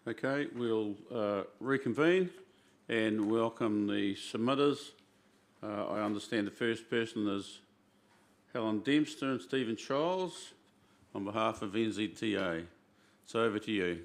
Okay, we'll reconvene and welcome the submitters. I understand the first person is Helen Dempster and Stephen Charles on behalf of NZTA. So over to you.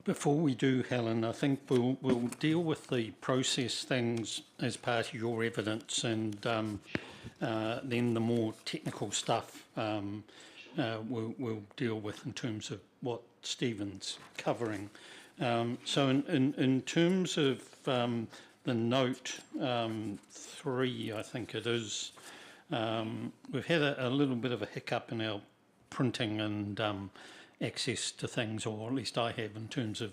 Before we do, Helen, I think we'll deal with the process things as part of your evidence, and then the more technical stuff we'll deal with in terms of what Stephen's covering. So in terms of the note 3, I think it is, we've had a little bit of a hiccup in our printing and access to things, or at least I have, in terms of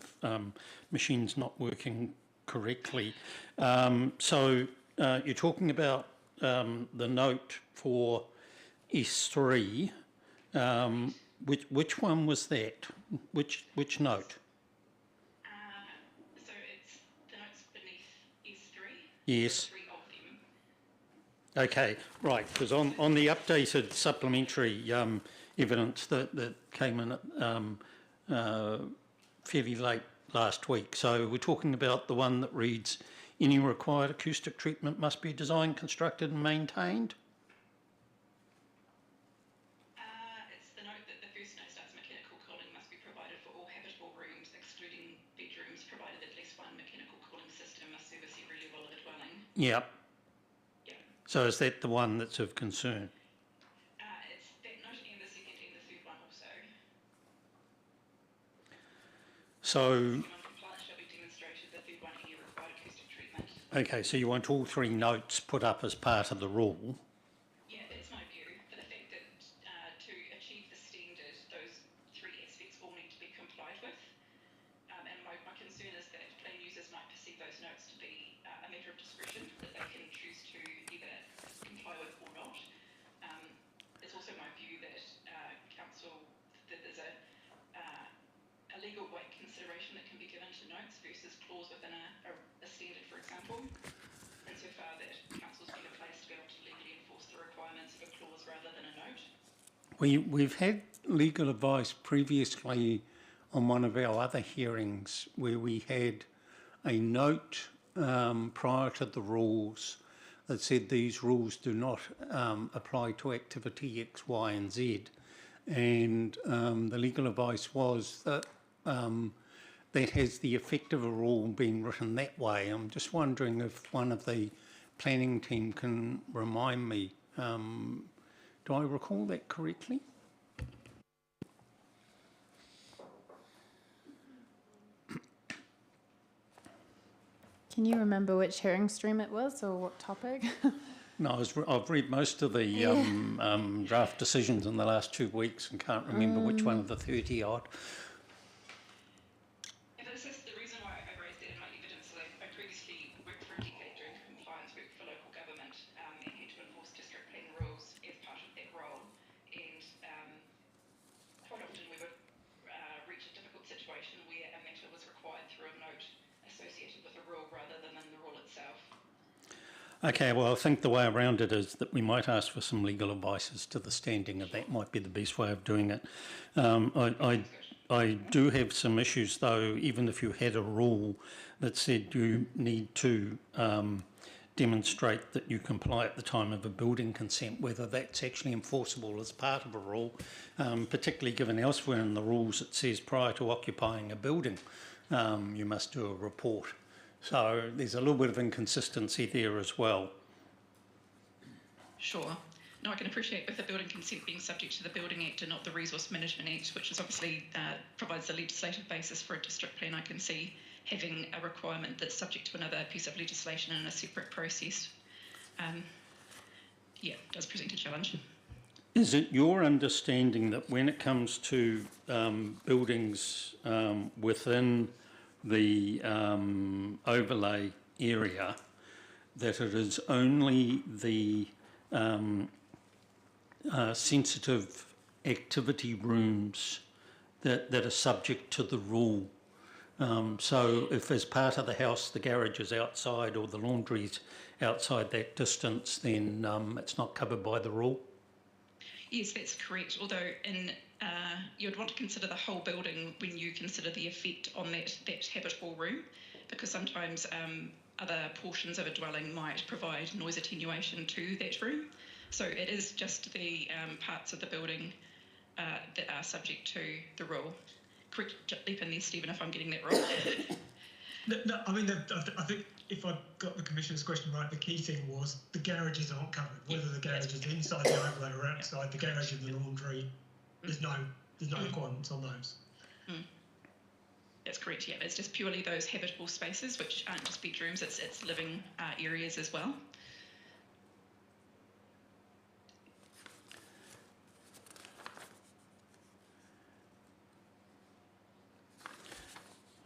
machines not working correctly. So you're talking about the note for S3. Which one was that? Which note? So it's the notes beneath S3. Yes. 3 of them. Okay, right, because on the updated supplementary evidence that came in fairly late last week, so we're talking about the one that reads, any required acoustic treatment must be designed, constructed and maintained? It's the note that the first note starts, mechanical cooling must be provided for all habitable rooms, excluding bedrooms, provided at least one mechanical cooling system must service every level of the dwelling. Yep. Yeah. So is that the one that's of concern? It's that note and the second and the third one also. So, Non-compliance shall be demonstrated, the third one, any required acoustic treatment. okay, so you want all 3 notes put up as part of the rule? Yeah, that's my view, for the fact that to achieve the standard, those 3 aspects all need to be complied with. And my concern is that plan users might perceive those notes to be a matter of discretion, that they can choose to either comply with or not. It's also my view that council, that there's a legal weight consideration that can be given to notes versus clause within a standard, for example. And so far that council's been a place to be able to legally enforce the requirements of a clause rather than a note. We've had legal advice previously on one of our other hearings where we had a note prior to the rules that said these rules do not apply to activity X, Y and Z. And the legal advice was that that has the effect of a rule being written that way. I'm just wondering if one of the planning team can remind me. Do I recall that correctly? Can you remember which hearing stream it was or what topic? No, I've read most of the draft decisions in the last 2 weeks and can't remember which one of the 30 odd. And this is the reason why I raised it in my evidence. So I previously worked for a decade doing compliance work for local government and had to enforce district plan rules as part of that role. And quite often we would reach a difficult situation where a matter was required through a note associated with a rule rather than in the rule itself. Okay, well, I think the way around it is that we might ask for some legal advice as to the standing of that might be the best way of doing it. I do have some issues, though, even if you had a rule that said you need to demonstrate that you comply at the time of a building consent, whether that's actually enforceable as part of a rule, particularly given elsewhere in the rules it says prior to occupying a building, you must do a report. So there's a little bit of inconsistency there as well. Sure. No, I can appreciate with the building consent being subject to the Building Act and not the Resource Management Act, which is obviously provides the legislative basis for a district plan. I can see having a requirement that's subject to another piece of legislation in a separate process. Yeah, does present a challenge. Is it your understanding that when it comes to buildings within the overlay area, that it is only the sensitive activity rooms that are subject to the rule? So if as part of the house the garage is outside or the laundry's outside that distance, then it's not covered by the rule? Yes, that's correct. Although you'd want to consider the whole building when you consider the effect on that habitable room, because sometimes other portions of a dwelling might provide noise attenuation to that room. So it is just the parts of the building that are subject to the rule. Correct, leap in there, Stephen, if I'm getting that wrong. No, I mean, I think if I got the Commissioner's question right, the key thing was the garages aren't covered. Whether the garage is inside the overlay or outside the garage and the laundry, there's no requirements on those. That's correct, yeah. It's just purely those habitable spaces, which aren't just bedrooms, it's living areas as well.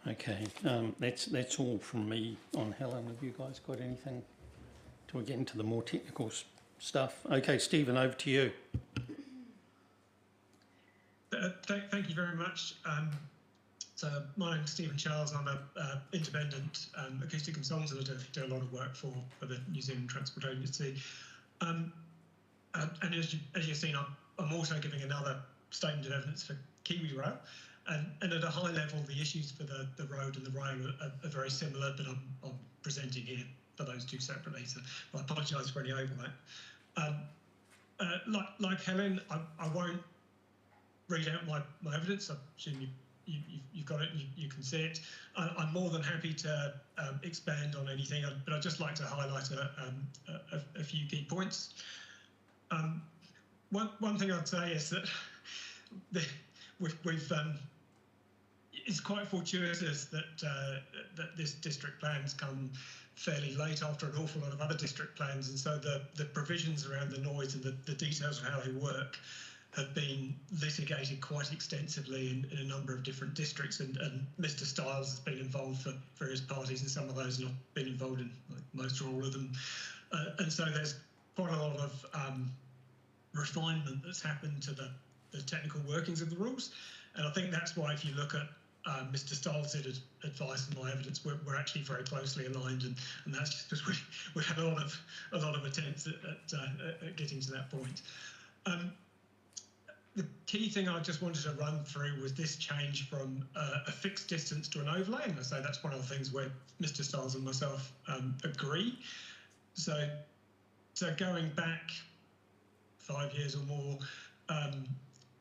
Okay, that's all from me on Helen. Have you guys got anything? Do we get into the more technical stuff? Okay, Stephen, over to you. Thank you very much. So my name's Stephen Charles. I'm an independent acoustic consultant. I do a lot of work for the New Zealand Transport Agency. And as you've seen, I'm also giving another statement of evidence for Kiwi Rail. And at a high level, the issues for the road and the rail are very similar, but I'm presenting here for those two separately. So I apologise for any overlap. Like Helen, I won't read out my evidence. I assume you've got it, you can see it. I'm more than happy to expand on anything, but I'd just like to highlight a few key points. One thing I'd say is that it's quite fortuitous that this district plan's come fairly late after an awful lot of other district plans, and so the provisions around the noise and the details of how they work have been litigated quite extensively in a number of different districts, and Mr. Stiles has been involved for various parties in some of those, and I've been involved in most or all of them, and so there's quite a lot of refinement that's happened to the technical workings of the rules, and I think that's why if you look at Mr. Stiles' advice and my evidence, we're actually very closely aligned, and that's just because we had a lot of attempts at getting to that point. The key thing I just wanted to run through was this change from a fixed distance to an overlay, and I say that's one of the things where Mr. Stiles and myself agree. So going back 5 years or more,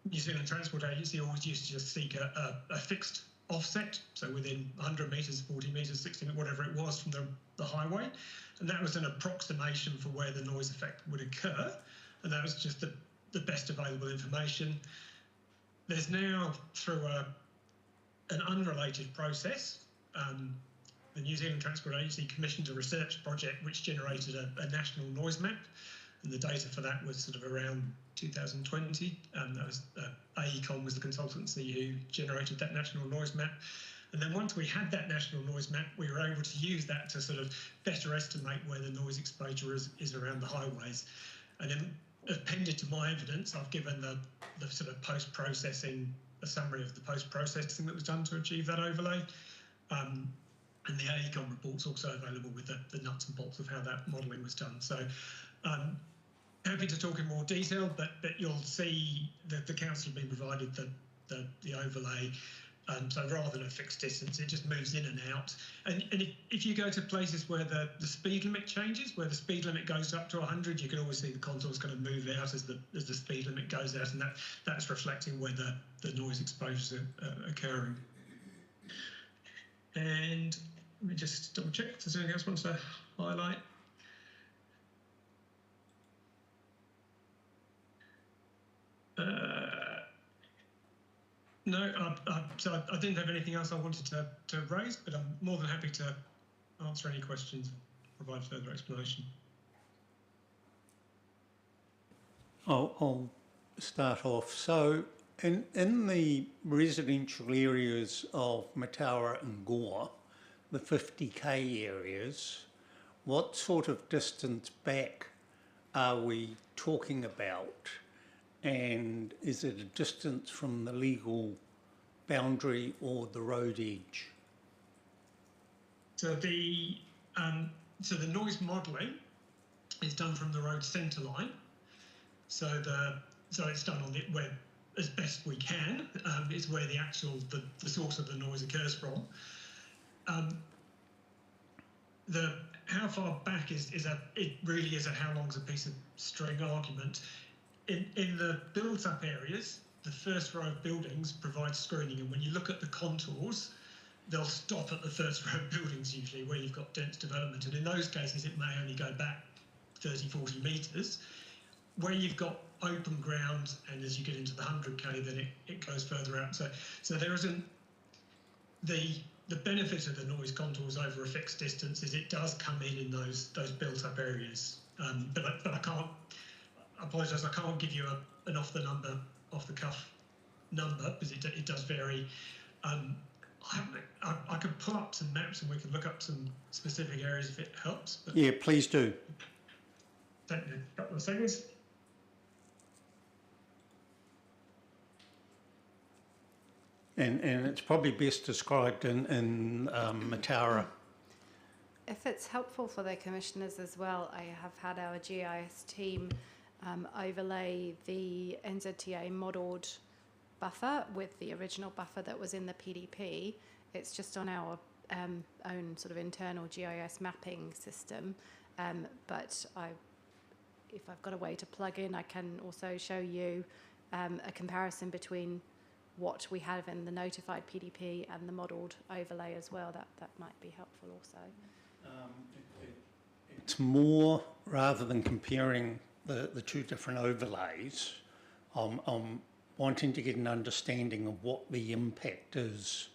New Zealand Transport Agency always used to just seek a fixed offset, so within 100 metres, 40 metres, 60 metres, whatever it was from the highway. And that was an approximation for where the noise effect would occur. And that was just the best available information. There's now, through an unrelated process, the New Zealand Transport Agency commissioned a research project which generated a national noise map, and the data for that was sort of around 2020. That was AECOM was the consultancy who generated that national noise map. And then once we had that national noise map, we were able to use that to sort of better estimate where the noise exposure is around the highways. And then appended to my evidence, I've given the sort of post-processing, a summary of the post-processing that was done to achieve that overlay. And the AECOM report's also available with the nuts and bolts of how that modelling was done. So happy to talk in more detail, but you'll see that the council have been provided the overlay. So rather than a fixed distance, it just moves in and out. And if you go to places where the speed limit changes, where the speed limit goes up to 100, you can always see the contour's going to move out as the speed limit goes out, and that's reflecting where the noise exposures are occurring. And let me just double check if there's anything else I want to highlight. No, so I didn't have anything else I wanted to raise, but I'm more than happy to answer any questions, provide further explanation. I'll start off. So in the residential areas of Mataura and Gore, the 50k areas, what sort of distance back are we talking about? And is it a distance from the legal boundary or the road edge? So the noise modelling is done from the road centre line. So it's done on where, as best we can, is where the actual the source of the noise occurs from. How far back it really is a how long's a piece of string argument. In the built-up areas, the first row of buildings provide screening, and when you look at the contours, they'll stop at the first row of buildings usually, where you've got dense development, and in those cases it may only go back 30, 40 metres. Where you've got open ground, and as you get into the 100k, then it goes further out. So there isn't the benefit of the noise contours over a fixed distance is it does come in those built-up areas, but I can't. I apologise, I can't give you an off-the-cuff number because it does vary. I could pull up some maps and we can look up some specific areas if it helps. But Yeah, please do. take me a couple of seconds. And it's probably best described in Mataura. If it's helpful for the commissioners as well, I have had our GIS team overlay the NZTA modelled buffer with the original buffer that was in the PDP. It's just on our own sort of internal GIS mapping system, but if I've got a way to plug in, I can also show you a comparison between what we have in the notified PDP and the modelled overlay as well. That might be helpful also. It's more, rather than comparing the two different overlays, I'm wanting to get an understanding of what the impact is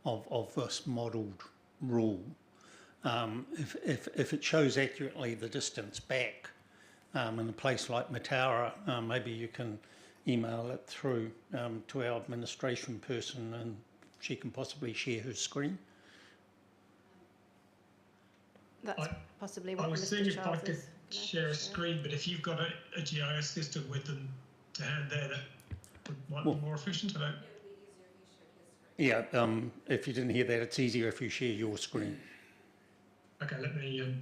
of this modelled rule. If it shows accurately the distance back in a place like Mataura, maybe you can email it through to our administration person and she can possibly share her screen. That's possibly what I was Mr. seeing if I Charles could is share a screen, but if you've got a GIS system with them to hand there, that might be more efficient. I don't. Yeah, if you didn't hear that, it's easier if you share your screen. Okay, let me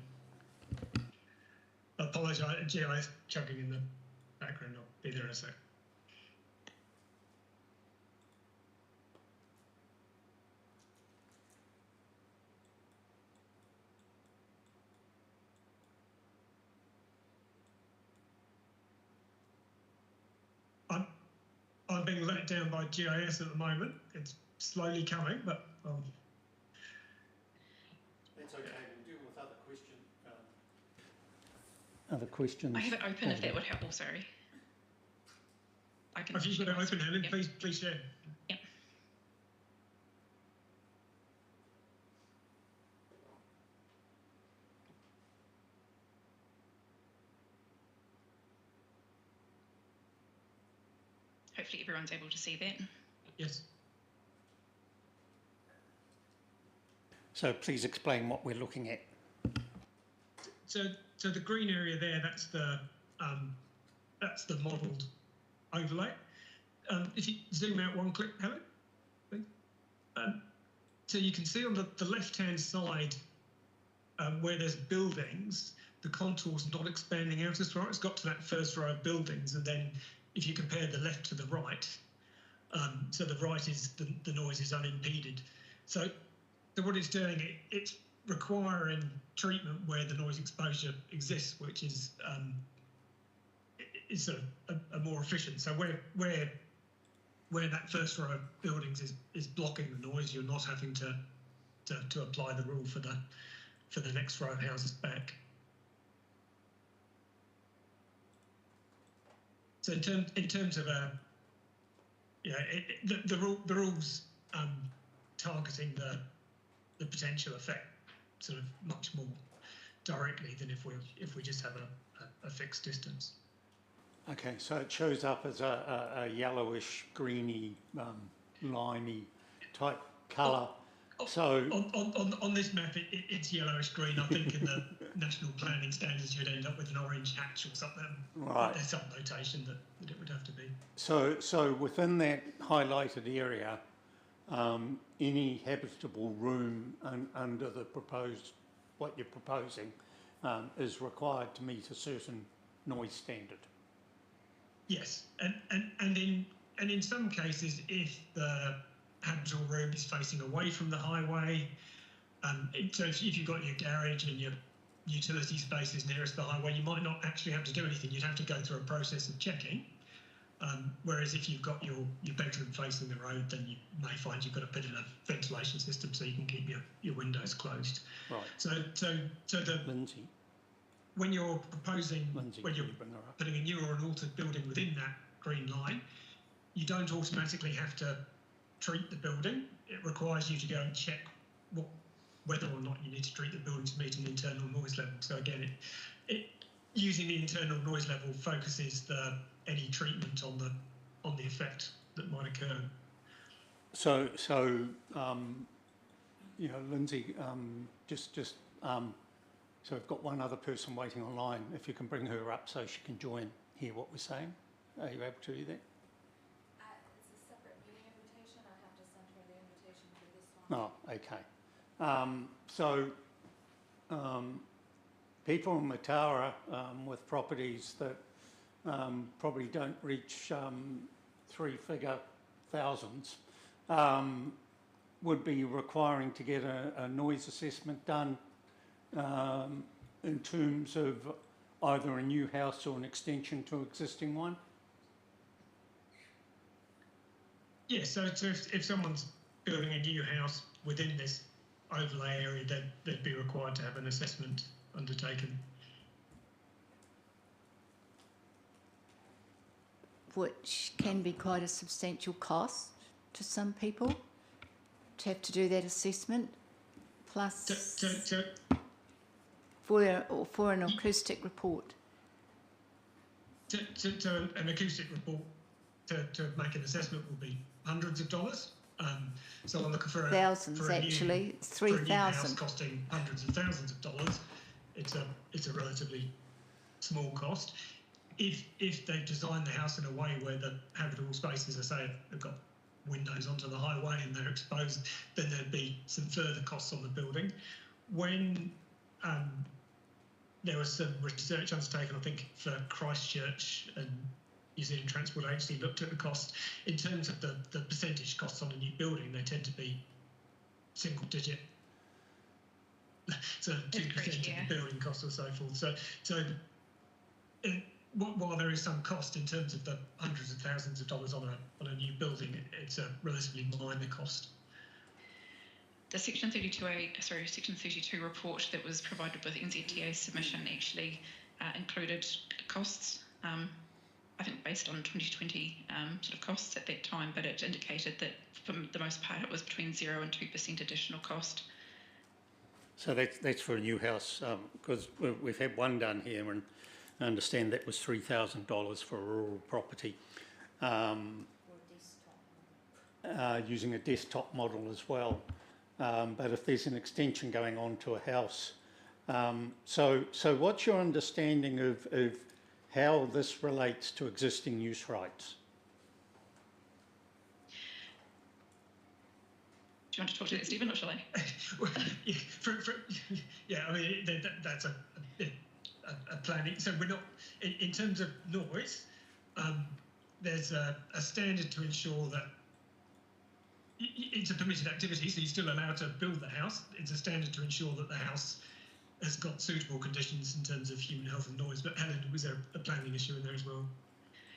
apologise. GIS chugging in the background. I'll be there in a sec. I'm being let down by GIS at the moment. It's slowly coming, but That's okay. We'll deal with other questions. Other questions? I have it open if that would help. Oh, sorry. I can if you've got it share my open, screen. Helen, Yep. please share. Yep. Hopefully everyone's able to see that. Yes. So please explain what we're looking at. So the green area there, that's the modelled overlay. If you zoom out one click, Helen, please. So you can see on the left-hand side where there's buildings, the contour's not expanding out as far. It's got to that first row of buildings, and then if you compare the left to the right, so the right is the noise is unimpeded. So what it's doing, it's requiring treatment where the noise exposure exists, which is sort of a more efficient. So where that first row of buildings is blocking the noise, you're not having to apply the rule for the next row of houses back. So in terms of the rules targeting the potential effect sort of much more directly than if we just have a fixed distance. Okay, so it shows up as a yellowish, greeny, limey type colour. So on this map, it's yellowish green. I think in the national planning standards, you'd end up with an orange hatch or something. Right. There's some notation that it would have to be. So within that highlighted area, any habitable room under the proposed, what you're proposing, is required to meet a certain noise standard. Yes, and in some cases, if the habitable room is facing away from the highway, so if you've got your garage and your utility space is nearest the highway, you might not actually have to do anything. You'd have to go through a process of checking. Whereas if you've got your bedroom facing the road, then you may find you've got to put in a ventilation system so you can keep your windows closed. Right. So Lindsay. when you're proposing, Lindsay, when you're can you bring her up? putting a new or an altered building within that green line, you don't automatically have to treat the building. It requires you to go and check whether or not you need to treat the building to meet an internal noise level. So again, it using the internal noise level focuses any treatment on the effect that might occur. So Lindsay, so we've got one other person waiting online. If you can bring her up so she can hear what we're saying. Are you able to do that? It's a separate meeting invitation. I have to send her the invitation for this one. Oh, okay. People in Mataura with properties that probably don't reach three-figure thousands would be requiring to get a noise assessment done in terms of either a new house or an extension to an existing one? Yeah, so if someone's building a new house within this overlay area, they'd be required to have an assessment undertaken. Which can be quite a substantial cost to some people to have to do that assessment. Plus, for an acoustic report. So an acoustic report to make an assessment will be hundreds of dollars. So I'm looking for Thousands, actually. It's 3,000. house costing hundreds of thousands of dollars. It's a relatively small cost. If they've designed the house in a way where the habitable spaces, I say, have got windows onto the highway and they're exposed, then there'd be some further costs on the building. When there was some research undertaken, I think, for Christchurch, and New Zealand Transport Agency looked at the cost in terms of the percentage costs on a new building. They tend to be single digit, so 2% of the building costs or so forth. So while there is some cost in terms of the hundreds of thousands of dollars on a new building, it's a relatively minor cost. The Section 32 report that was provided with NZTA's submission actually included costs, I think based on 2020 sort of costs at that time, but it indicated that for the most part it was between 0 and 2% additional cost. So that's for a new house, because we've had one done here, and I understand that was $3,000 for a rural property, using a desktop model as well. But if there's an extension going on to a house, so what's your understanding of how this relates to existing use rights? Do you want to talk to that, Stephen, or shall I? Yeah, I mean, that's a planning. So we're not, in terms of noise, there's a standard to ensure that it's a permitted activity, so you're still allowed to build the house. It's a standard to ensure that the house has got suitable conditions in terms of human health and noise. But Helen, was there a planning issue in there as well?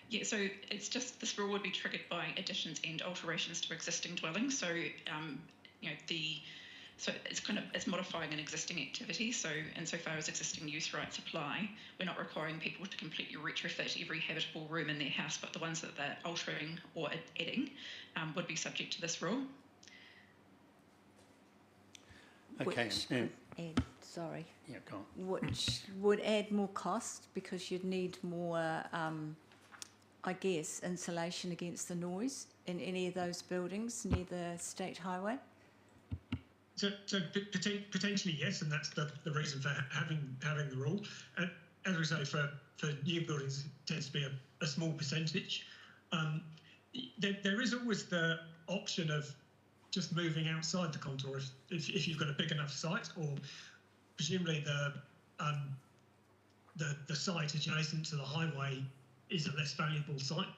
Yeah, so it's just this rule would be triggered by additions and alterations to existing dwellings. So, so it's modifying an existing activity. So insofar as existing use rights apply, we're not requiring people to completely retrofit every habitable room in their house, but the ones that they're altering or adding would be subject to this rule. Okay. Which could add, sorry. Yeah, go on. Which would add more cost because you'd need more, I guess, insulation against the noise in any of those buildings near the state highway. So potentially yes, and that's the reason for having the rule. As we say, for new buildings, it tends to be a small percentage. There is always the option of just moving outside the contour if you've got a big enough site, or presumably the site adjacent to the highway is a less valuable site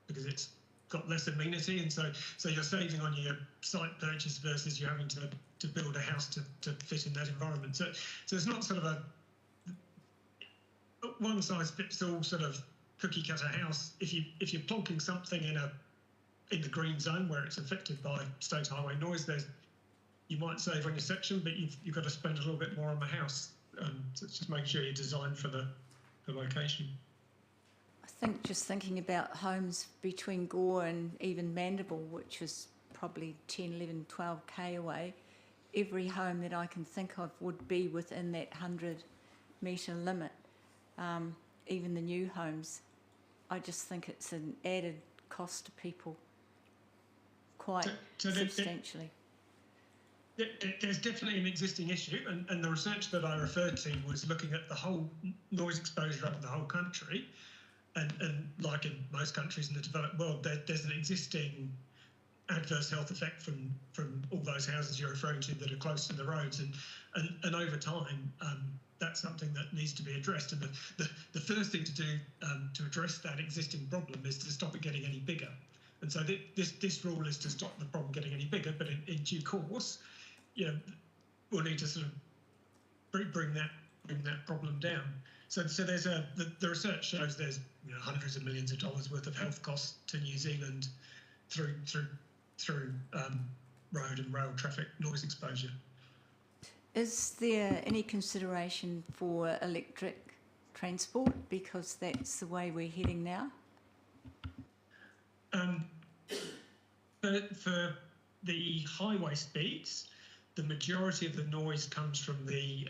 because it's got less amenity, and so you're saving on your site purchase versus you having to build a house to fit in that environment. So it's not sort of a one size fits all sort of cookie cutter house. If you're plonking something in the green zone where it's affected by state highway noise, you might save on your section, but you've got to spend a little bit more on the house. So it's just making sure you're designed for the location. I think just thinking about homes between Gore and even Mandible, which is probably 10, 11, 12k away, every home that I can think of would be within that 100-metre limit, even the new homes. I just think it's an added cost to people quite substantially. There's definitely an existing issue, and the research that I referred to was looking at the whole noise exposure up in the whole country. And like in most countries in the developed world, there's an existing adverse health effect from all those houses you're referring to that are close to the roads, and over time that's something that needs to be addressed. And the first thing to do to address that existing problem is to stop it getting any bigger. And so this rule is to stop the problem getting any bigger, but in due course, we'll need to sort of bring that problem down. So there's the research shows there's hundreds of millions of dollars worth of health costs to New Zealand through road and rail traffic noise exposure. Is there any consideration for electric transport, because that's the way we're heading now? For the highway speeds, the majority of the noise comes from the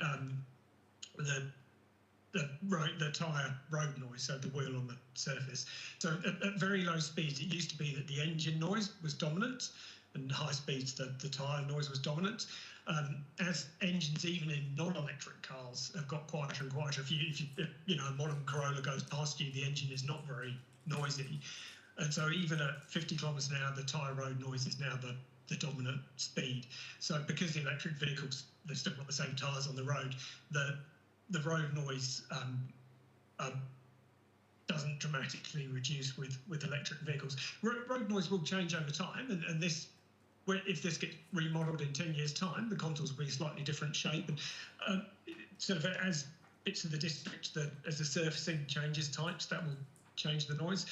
tyre road noise, so the wheel on the surface. So at very low speeds, it used to be that the engine noise was dominant, and high speeds, the tyre noise was dominant. As engines, even in non-electric cars, have got quieter and quieter. If a modern Corolla goes past you, the engine is not very noisy, and so even at 50 kilometres an hour, the tyre road noise is now the dominant speed. So because the electric vehicles, they've still got the same tyres on the road, the road noise doesn't dramatically reduce with electric vehicles. Road noise will change over time, and this, if this gets remodelled in 10 years' time, the contours will be a slightly different shape. And sort of as bits of the district that, as the surfacing changes types, that will change the noise.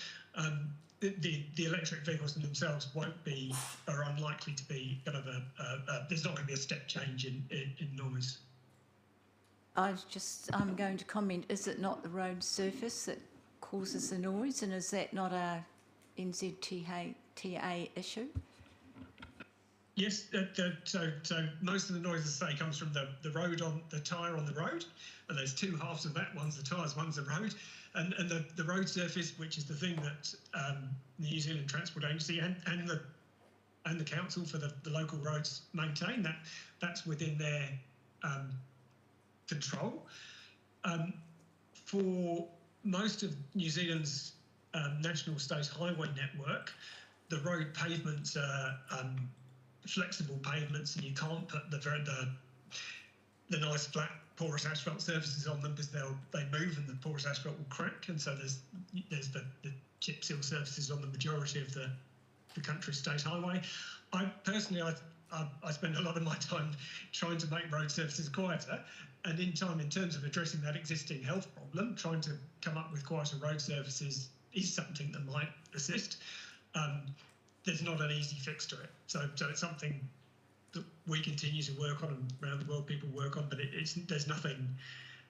The electric vehicles in themselves are unlikely to be kind of there's not going to be a step change in noise. I was just going to comment, is it not the road surface that causes the noise, and is that not a NZTA issue? Yes, so most of the noise, as I say, comes from the road on the tyre on the road, and there's two halves of that. One's the tyres, one's the road, and the road surface, which is the thing that the New Zealand Transport Agency and the council for the local roads maintain, that's within their control. For most of New Zealand's national state highway network, the road pavements are flexible pavements, and you can't put the nice flat porous asphalt surfaces on them because they move and the porous asphalt will crack, and so there's the chip seal surfaces on the majority of the country state highway. I personally spend a lot of my time trying to make road surfaces quieter, and in terms of addressing that existing health problem, trying to come up with quieter road surfaces is something that might assist. There's not an easy fix to it, so it's something that we continue to work on, and around the world people work on. But there's nothing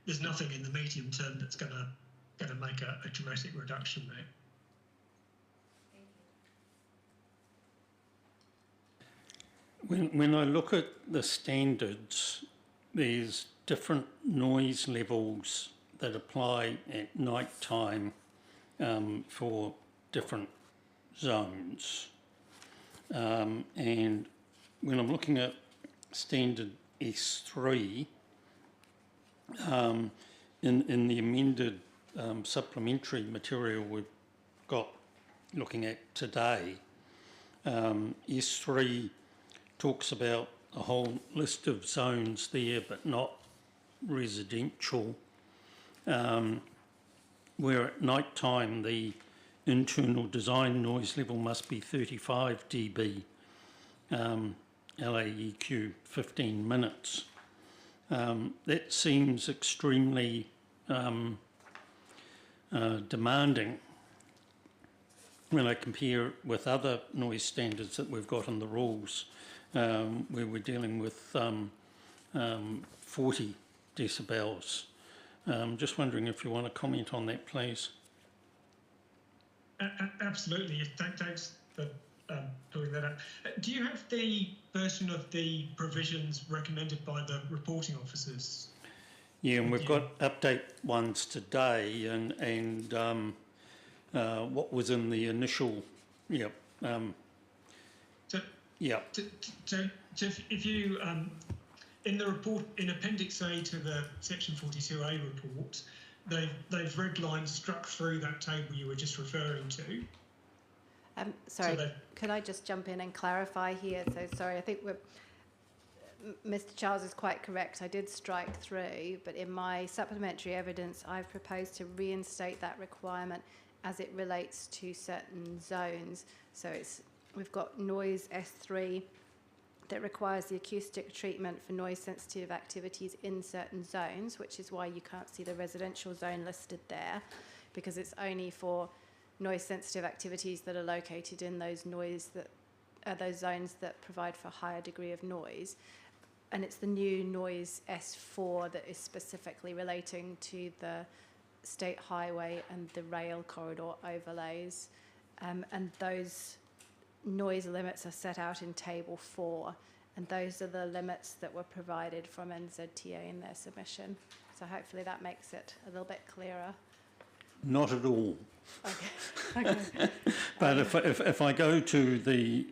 in the medium term that's going to make a dramatic reduction there. When I look at the standards, there's different noise levels that apply at night time for different zones. And when I'm looking at standard S3, in the amended supplementary material we've got looking at today, S3 talks about a whole list of zones there, but not residential, where at night time the internal design noise level must be 35 dB, LAEQ 15 minutes. That seems extremely demanding when I compare it with other noise standards that we've got in the rules, where we're dealing with 40 decibels. Just wondering if you want to comment on that, please. Absolutely. Thanks for pulling that up. Do you have the version of the provisions recommended by the reporting officers? Yeah, and we've got update ones today, and what was in the initial, So if you in the report, in Appendix A to the Section 42A report, they've red lines struck through that table you were just referring to. Sorry, So could I just jump in and clarify here? So sorry, I think Mr. Charles is quite correct. I did strike through, but in my supplementary evidence, I've proposed to reinstate that requirement as it relates to certain zones. So we've got noise S3 that requires the acoustic treatment for noise-sensitive activities in certain zones, which is why you can't see the residential zone listed there, because it's only for noise-sensitive activities that are located in those zones that provide for a higher degree of noise. And it's the new noise S4 that is specifically relating to the state highway and the rail corridor overlays. And those noise limits are set out in Table 4, and those are the limits that were provided from NZTA in their submission. So hopefully that makes it a little bit clearer. Not at all. Okay. But if I go to the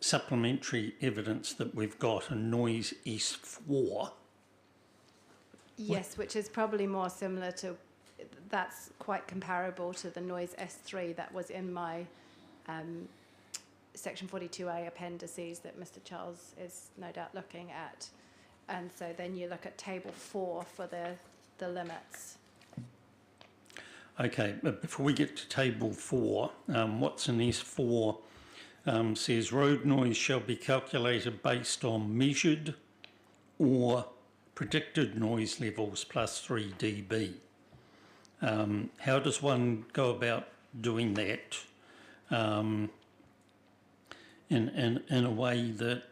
supplementary evidence that we've got, a noise S4. Yes, which is probably more similar to, that's quite comparable to the noise S3 that was in my Section 42A appendices that Mr. Charles is no doubt looking at. And so then you look at Table 4 for the limits. Okay, but before we get to Table 4, what's in S4 says road noise shall be calculated based on measured or predicted noise levels plus 3 dB. How does one go about doing that in a way that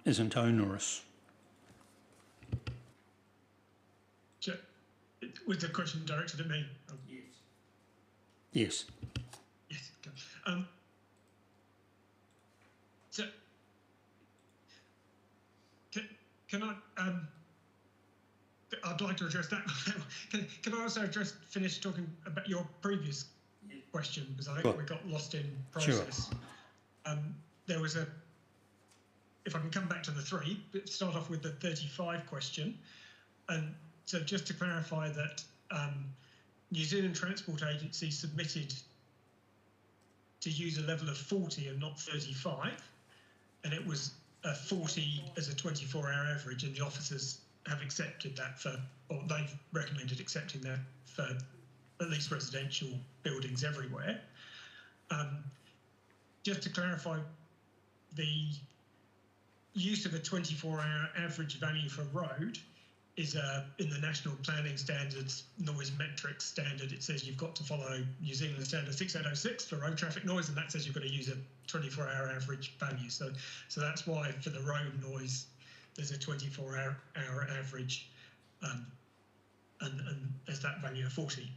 isn't onerous? Was the question directed at me? Oh. Yes. Yes. Okay. So, can I? I'd like to address that. Can I also finish talking about your previous question, because I think we got lost in process. Sure. There was a. If I can come back to the 3, start off with the 35 question, and so just to clarify that New Zealand Transport Agency submitted to use a level of 40 and not 35, and it was 40 as a 24-hour average, and the officers have accepted that or they've recommended accepting that for at least residential buildings everywhere. Just to clarify, the use of a 24-hour average value for road is in the National Planning Standards noise metrics standard. It says you've got to follow New Zealand Standard 6806 for road traffic noise, and that says you've got to use a 24-hour average value. So that's why for the road noise, there's a 24-hour average, and there's that value of 40.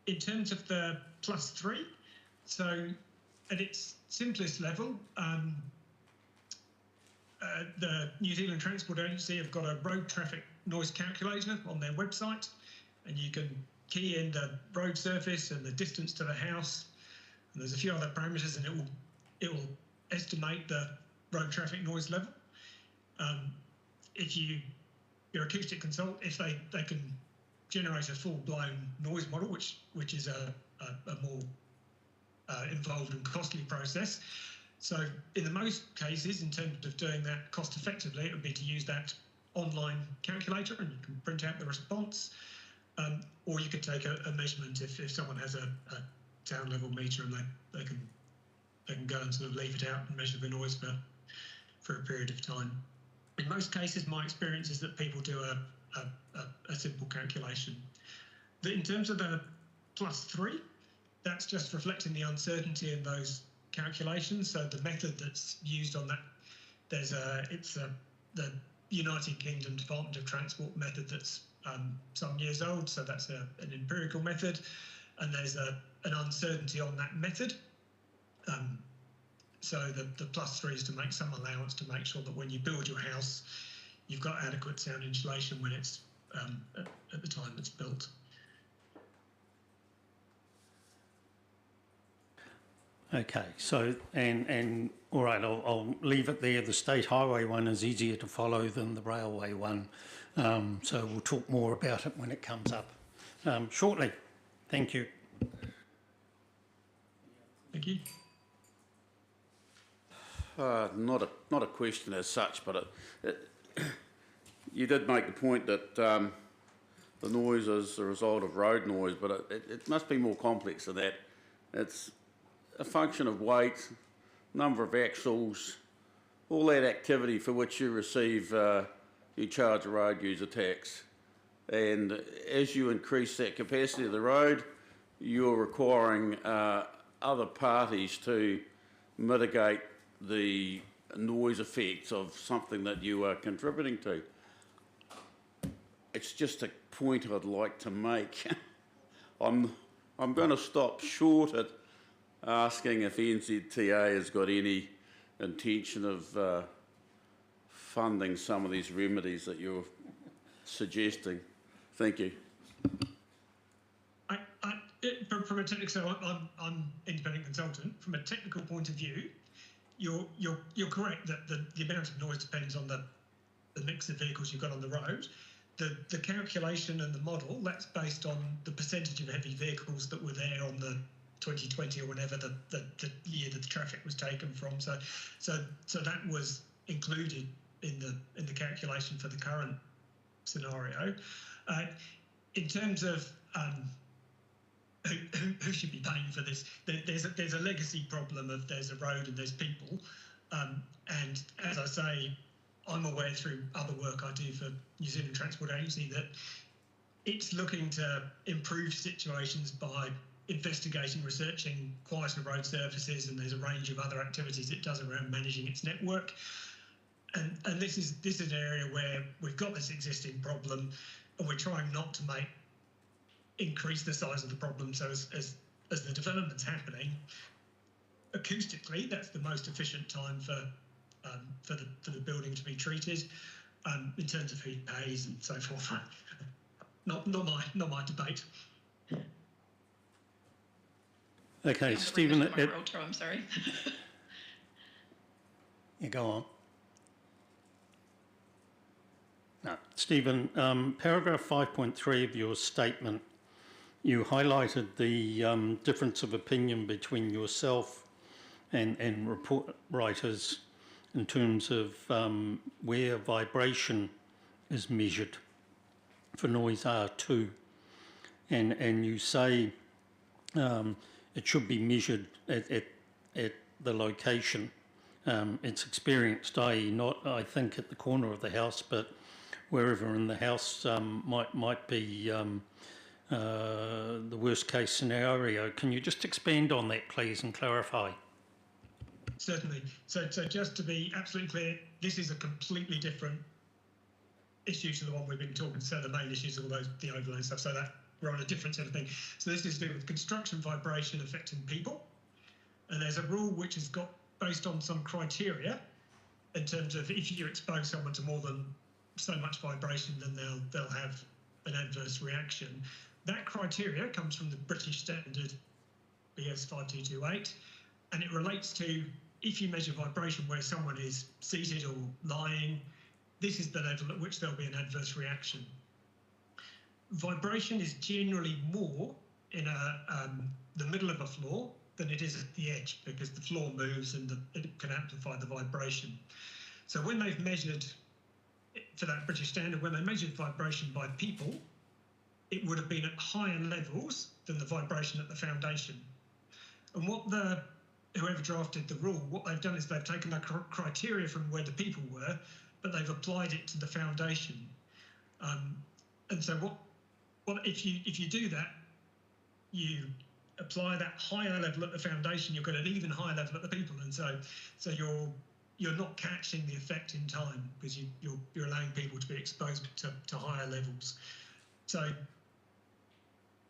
In terms of the +3, so at its simplest level, the New Zealand Transport Agency have got a road traffic noise calculator on their website, and you can key in the road surface and the distance to the house, and there's a few other parameters, and it will estimate the road traffic noise level. If your acoustic consultant, if they can generate a full-blown noise model, which is a more involved and costly process. So in the most cases, in terms of doing that cost effectively, it would be to use that online calculator, and you can print out the response, or you could take a measurement if someone has a town level meter, and they can go and sort of leave it out and measure the noise for a period of time. In most cases, my experience is that people do a simple calculation. In terms of the +3, that's just reflecting the uncertainty in those calculations. So the method that's used on that, it's the United Kingdom Department of Transport method that's some years old. So that's an empirical method, and there's an uncertainty on that method. So the +3 is to make some allowance to make sure that when you build your house, you've got adequate sound insulation when it's at the time it's built. Okay, so, and all right, I'll leave it there. The state highway one is easier to follow than the railway one. So we'll talk more about it when it comes up shortly. Thank you. Thank you. Not a question as such, but you did make the point that the noise is the result of road noise, but it must be more complex than that. It's a function of weight, number of axles, all that activity for which you receive, you charge a road user tax. And as you increase that capacity of the road, you're requiring other parties to mitigate the noise effects of something that you are contributing to. It's just a point I'd like to make. I'm going to stop short at asking if NZTA has got any intention of funding some of these remedies that you're suggesting. Thank you. From a technical, so I'm independent consultant. From a technical point of view, you're correct that the amount of noise depends on the mix of vehicles you've got on the road. The calculation and the model, that's based on the percentage of heavy vehicles that were there on the 2020 or whenever the year that the traffic was taken from. So that was included in the calculation for the current scenario. In terms of who should be paying for this, there's a legacy problem of there's a road and there's people, and as I say, I'm aware through other work I do for New Zealand Transport Agency that it's looking to improve situations by investigating, researching quieter road surfaces, and there's a range of other activities it does around managing its network. And this is an area where we've got this existing problem, and we're trying not to increase the size of the problem. So as the development's happening, acoustically, that's the most efficient time for the building to be treated. In terms of who pays and so forth, not my debate. Okay, Stephen. I'm sorry. Yeah, go on. No, Stephen, paragraph 5.3 of your statement, you highlighted the difference of opinion between yourself and report writers in terms of where vibration is measured for noise R2. And you say it should be measured at the location. It's experienced, i.e. not, I think, at the corner of the house, but wherever in the house might be the worst case scenario. Can you just expand on that, please, and clarify? Certainly. So just to be absolutely clear, this is a completely different issue to the one we've been talking. So the main issues, all those, the overlay and stuff. So that we're on a different sort of thing. So this is to do with construction vibration affecting people. And there's a rule which has got based on some criteria in terms of if you expose someone to more than so much vibration, then they'll have an adverse reaction. That criteria comes from the British standard BS 5228, and it relates to if you measure vibration where someone is seated or lying, this is the level at which there'll be an adverse reaction. Vibration is generally more in the middle of a floor than it is at the edge, because the floor moves and it can amplify the vibration. So when they've measured, for that British standard, when they measured vibration by people, it would have been at higher levels than the vibration at the foundation. And what whoever drafted the rule, what they've done is they've taken the criteria from where the people were, but they've applied it to the foundation. And so what if you do that, you apply that higher level at the foundation, you've got an even higher level at the people, and so you're not catching the effect in time because you're allowing people to be exposed to higher levels. So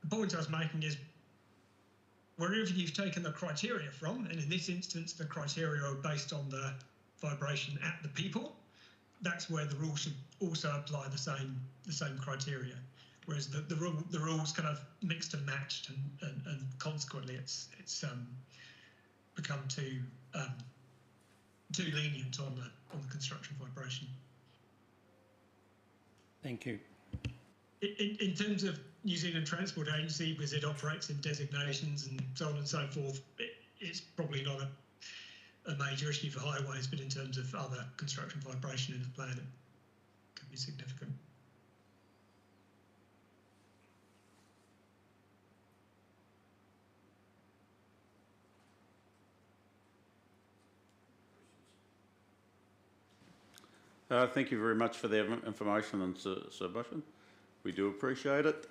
the point I was making is wherever you've taken the criteria from, and in this instance the criteria are based on the vibration at the people, that's where the rule should also apply the same criteria. Whereas the rules kind of mixed and matched, and consequently it's become too lenient on the construction vibration. Thank you. In terms of New Zealand Transport Agency, because it operates in designations and so on and so forth, it's probably not a major issue for highways, but in terms of other construction vibration in the plan, it could be significant. Thank you very much for the information and submission. We do appreciate it,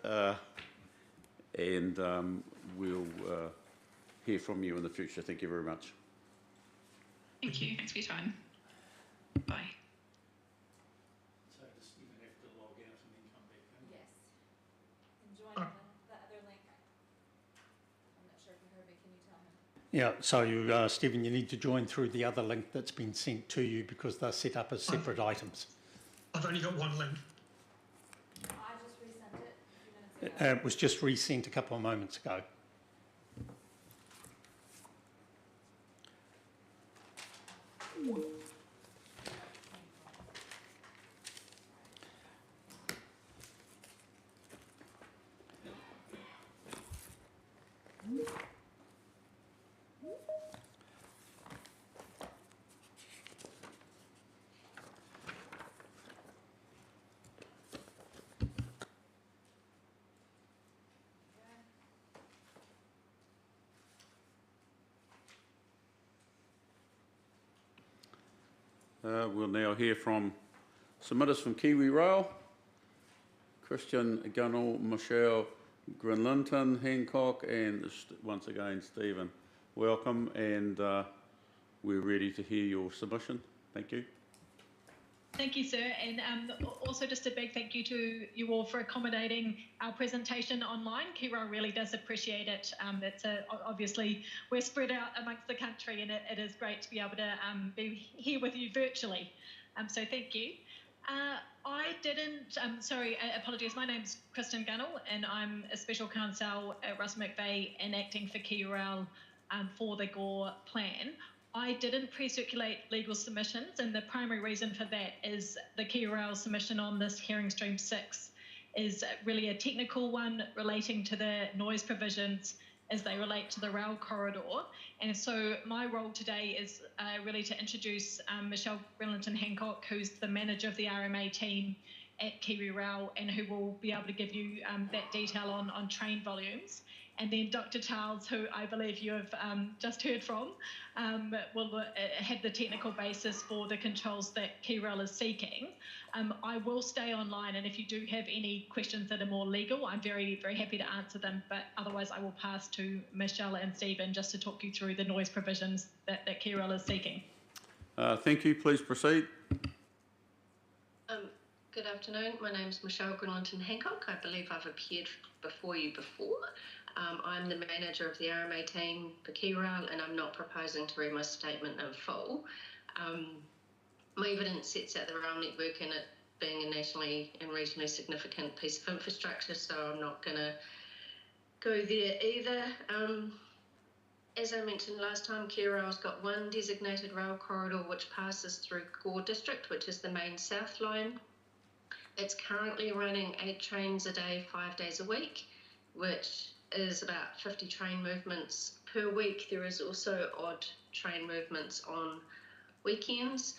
and we'll hear from you in the future. Thank you very much. Thank you. Thanks for your time. Bye. So does Stephen have to log out and then come back in? Yes. And join the other link. I'm not sure if you heard me. Can you tell him? Yeah, so Stephen, you need to join through the other link that's been sent to you because they're set up as separate items. I've only got one link. I just resent it a few minutes ago. It was just resent a couple of moments ago. We'll now hear from submitters from Kiwi Rail. Christian Gunnell, Michelle Grinlinton, Hancock, and once again Stephen. Welcome, and we're ready to hear your submission. Thank you. Thank you, sir, and also just a big thank you to you all for accommodating our presentation online. Kira really does appreciate it. Obviously we're spread out amongst the country, and it is great to be able to be here with you virtually. So thank you. Apologies. My name's Kristen Gunnell, and I'm a special counsel at Russell McVeigh and acting for KiwiRail for the Gore plan. I didn't pre-circulate legal submissions, and the primary reason for that is the KiwiRail submission on this hearing stream 6 is really a technical one relating to the noise provisions as they relate to the rail corridor. And so my role today is really to introduce Michelle Grinlinton Hancock, who's the manager of the RMA team at KiwiRail, and who will be able to give you that detail on train volumes. And then Dr. Charles, who I believe you have just heard from, will have the technical basis for the controls that KiwiRail is seeking. I will stay online, and if you do have any questions that are more legal, I'm very, very happy to answer them. But otherwise, I will pass to Michelle and Stephen just to talk you through the noise provisions that KiwiRail is seeking. Thank you. Please proceed. Good afternoon. My name is Michelle Grinlinton Hancock. I believe I've appeared before you before. I'm the manager of the RMA team for KiwiRail, and I'm not proposing to read my statement in full. My evidence sets out the rail network and it being a nationally and regionally significant piece of infrastructure, so I'm not going to go there either. As I mentioned last time, KiwiRail's got one designated rail corridor which passes through Gore District, which is the main south line. It's currently running 8 trains a day, 5 days a week, which is about 50 train movements per week. There is also odd train movements on weekends.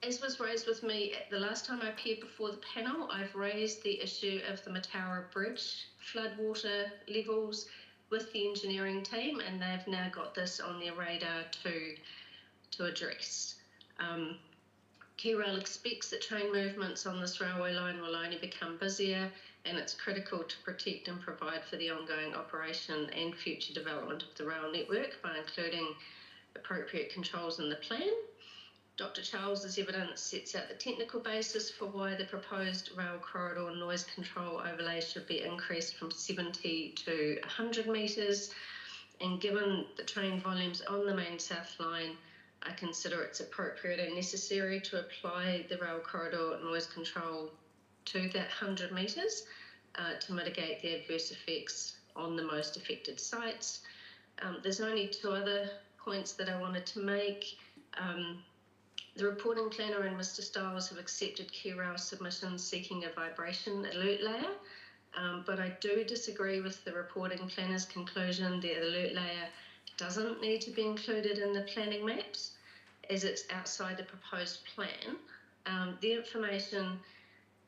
As was raised with me the last time I appeared before the panel, I've raised the issue of the Mataura Bridge floodwater levels with the engineering team, and they've now got this on their radar to address. KiwiRail expects that train movements on this railway line will only become busier, and it's critical to protect and provide for the ongoing operation and future development of the rail network by including appropriate controls in the plan. Dr. Charles's evidence sets out the technical basis for why the proposed rail corridor noise control overlay should be increased from 70 to 100 metres, and given the train volumes on the main south line, I consider it's appropriate and necessary to apply the rail corridor noise control to that 100 metres to mitigate the adverse effects on the most affected sites. There's only 2 other points that I wanted to make. The reporting planner and Mr. Stiles have accepted KiwiRail submissions seeking a vibration alert layer, but I do disagree with the reporting planner's conclusion that the alert layer doesn't need to be included in the planning maps as it's outside the proposed plan. The information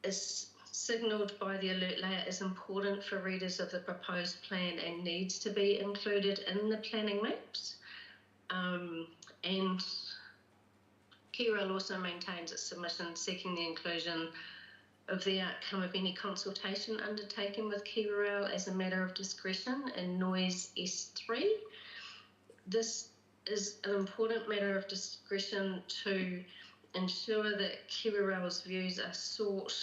is signalled by the alert layer is important for readers of the proposed plan and needs to be included in the planning maps. And KiwiRail also maintains its submission seeking the inclusion of the outcome of any consultation undertaken with KiwiRail as a matter of discretion in Noise S3. This is an important matter of discretion to ensure that KiwiRail's views are sought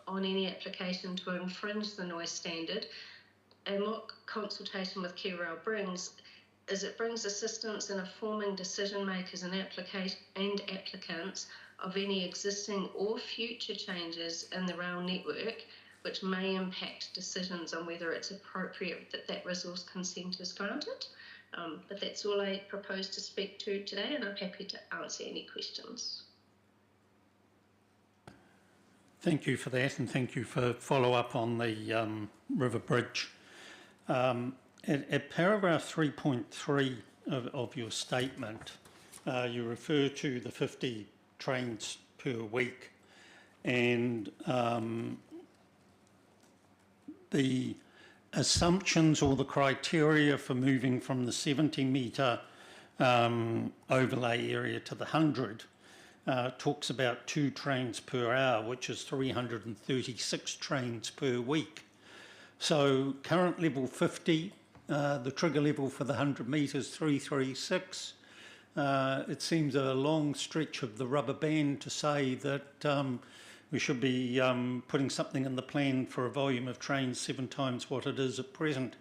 on any application to infringe the noise standard. And what consultation with KiwiRail brings is it brings assistance in informing decision makers and applicants of any existing or future changes in the rail network which may impact decisions on whether it's appropriate that that resource consent is granted. But that's all I propose to speak to today, and I'm happy to answer any questions. Thank you for that, and thank you for follow-up on the River Bridge. At paragraph 3.3 of your statement, you refer to the 50 trains per week, and the assumptions or the criteria for moving from the 70 metre overlay area to the 100 talks about 2 trains per hour, which is 336 trains per week. So current level 50, the trigger level for the 100 metres 336. It seems a long stretch of the rubber band to say that we should be putting something in the plan for a volume of trains 7 times what it is at present.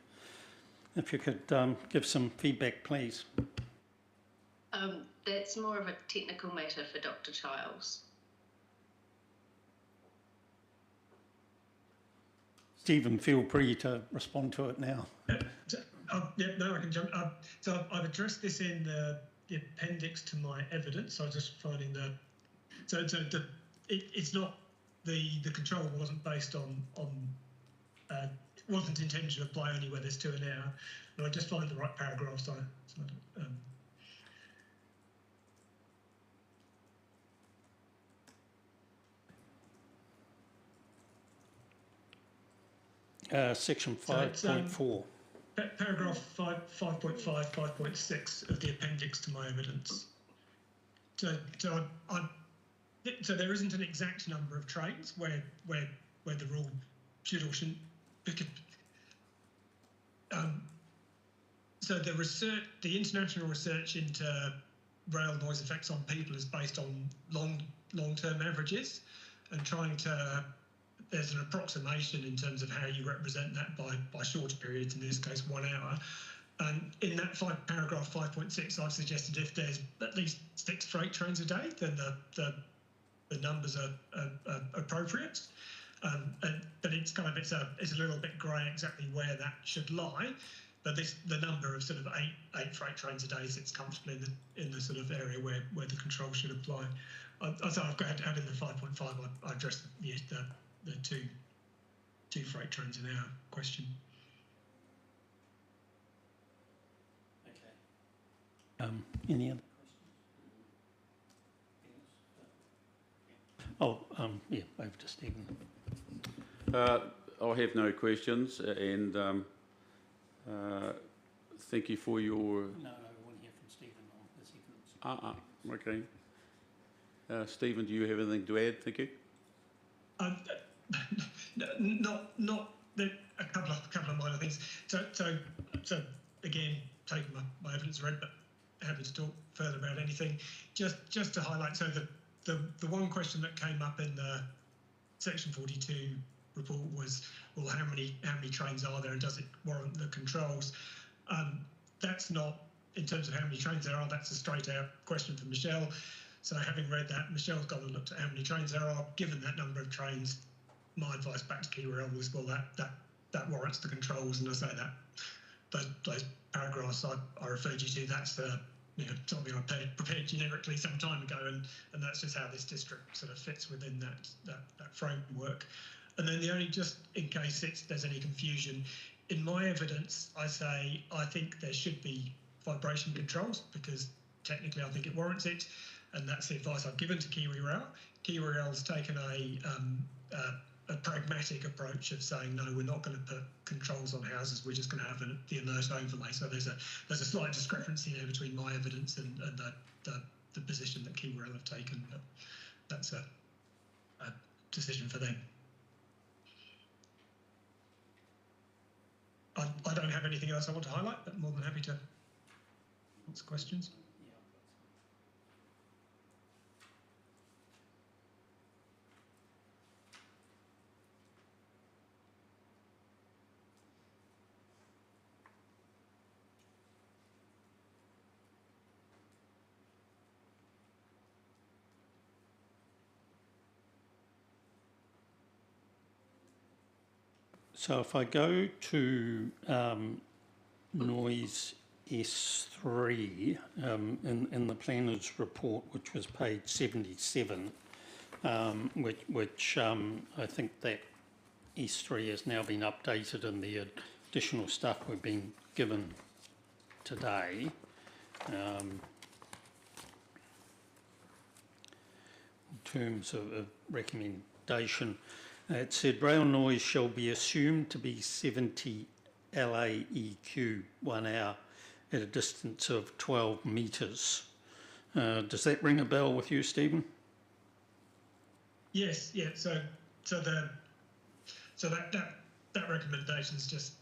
If you could give some feedback, please. That's more of a technical matter for Dr. Childs. Stephen, feel free to respond to it now. No, I can jump. So I've addressed this in the appendix to my evidence. So I was just finding it's not the control wasn't based on wasn't intended to apply only where there's 2 an hour. But I just find the right paragraph. Section 5.4. Paragraph 5.5, 5.6 of the appendix to my evidence. So there isn't an exact number of trains where the rule should or shouldn't. So the international research into rail noise effects on people is based on long-term averages, and there's an approximation in terms of how you represent that by shorter periods, in this case 1 hour. And in that paragraph 5.6, I've suggested if there's at least 6 freight trains a day, then the numbers are appropriate. But it's a little bit grey exactly where that should lie. But the number of sort of eight freight trains a day sits comfortably in the sort of area where the control should apply. So I've got to add in the 5.5. I addressed the two freight trains an hour question. Okay. Any other questions? Yeah, over to Stephen. I have no questions, and thank you for your... No, we want to hear from Stephen on this evidence. Okay. Stephen, do you have anything to add? Thank you. Not a couple of minor things. So again, taking my evidence read, but happy to talk further about anything. Just to highlight, so the one question that came up in the Section 42 report was, well, how many trains are there, and does it warrant the controls? That's not, in terms of how many trains there are, that's a straight out question for Michelle. So having read that, Michelle's gone and looked at how many trains there are. Given that number of trains, my advice back to KeyRail was, well, that warrants the controls. And I say that those paragraphs I referred you to, that's something I prepared generically some time ago, and that's just how this district sort of fits within that framework. And then the only, just in case there's any confusion, in my evidence, I say I think there should be vibration controls because technically I think it warrants it, and that's the advice I've given to KiwiRail. KiwiRail's taken a pragmatic approach of saying, no, we're not going to put controls on houses, we're just going to have the alert overlay. So there's a slight discrepancy there between my evidence and the position that KiwiRail have taken, but that's a decision for them. I don't have anything else I want to highlight, but more than happy to answer questions. So if I go to noise S3 in the planner's report, which was page 77, which I think that S3 has now been updated in the additional stuff we've been given today. In terms of recommendation, it said rail noise shall be assumed to be 70 LAEQ 1 hour at a distance of 12 metres. Does that ring a bell with you, Stephen? Yes, yeah. So that recommendation is just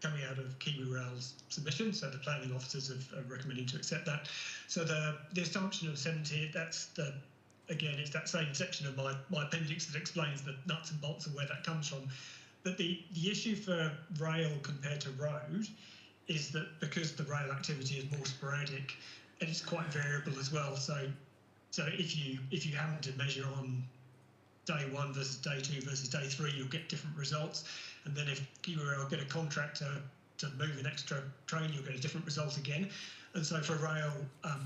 coming out of Kiwi Rail's submission. So the planning officers are recommending to accept that. So the assumption of 70, it's that same section of my appendix that explains the nuts and bolts of where that comes from. But the issue for rail compared to road is that because the rail activity is more sporadic and it's quite variable as well. So if you happen to measure on day 1 versus day 2 versus day 3, you'll get different results. And then if Kiwi Rail get a contractor to move an extra train, you'll get a different result again. And so for rail,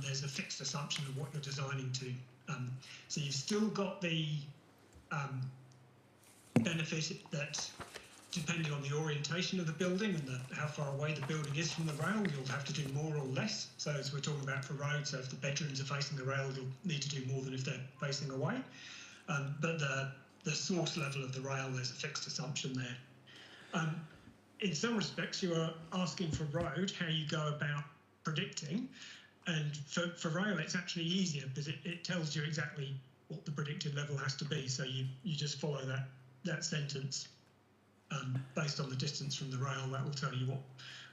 there's a fixed assumption of what you're designing to. So you've still got the benefit that depending on the orientation of the building and how far away the building is from the rail, you'll have to do more or less. So as we're talking about for road, so if the bedrooms are facing the rail, you'll need to do more than if they're facing away. But the source level of the rail, there's a fixed assumption there. In some respects, you are asking for road how you go about predicting, and for rail, it's actually easier because it tells you exactly what the predicted level has to be. So you just follow that sentence based on the distance from the rail. That will tell you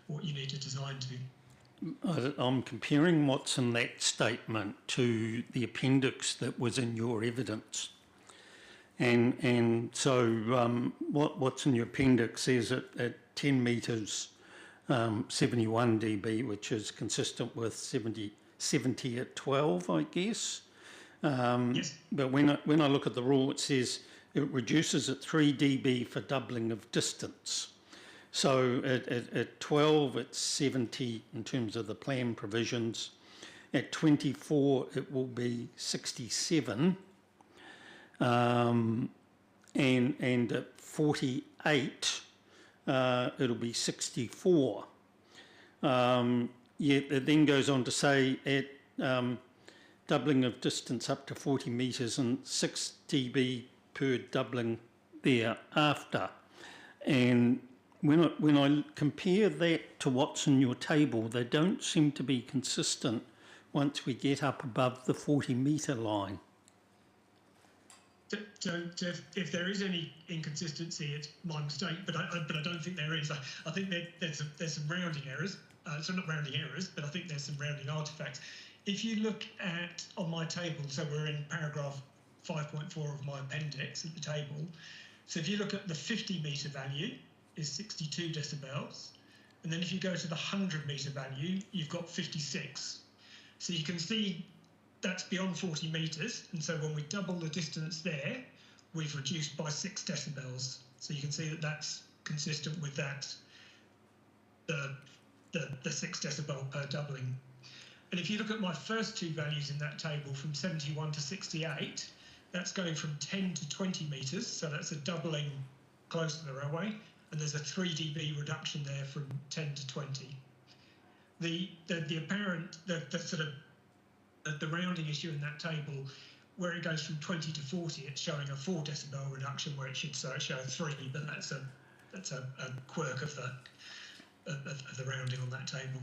what you need to design to. I'm comparing what's in that statement to the appendix that was in your evidence. And so what's in your appendix is at 10 metres, 71 dB, which is consistent with 70 at 12, I guess. Yes. But when I look at the rule, it says it reduces at 3 dB for doubling of distance. So at 12, it's 70 in terms of the plan provisions. At 24, it will be 67. And at 48, it'll be 64. It then goes on to say at doubling of distance up to 40 metres and 6 dB per doubling thereafter. And when I compare that to what's in your table, they don't seem to be consistent once we get up above the 40 metre line. So if there is any inconsistency, it's my mistake, but I don't think there is. I think there's some rounding errors. So not rounding errors, but I think there's some rounding artifacts. If you look at on my table, so we're in paragraph 5.4 of my appendix at the table. So if you look at the 50 metre value is 62 decibels, and then if you go to the 100 metre value, you've got 56. So you can see that's beyond 40 metres, and so when we double the distance there, we've reduced by 6 decibels. So you can see that that's consistent with that, the 6 decibel per doubling. And if you look at my first two values in that table from 71 to 68, that's going from 10 to 20 metres, so that's a doubling close to the railway, and there's a 3 dB reduction there from 10 to 20. The rounding issue in that table, where it goes from 20 to 40, it's showing a 4 decibel reduction where it should show 3, but that's a quirk of the rounding on that table.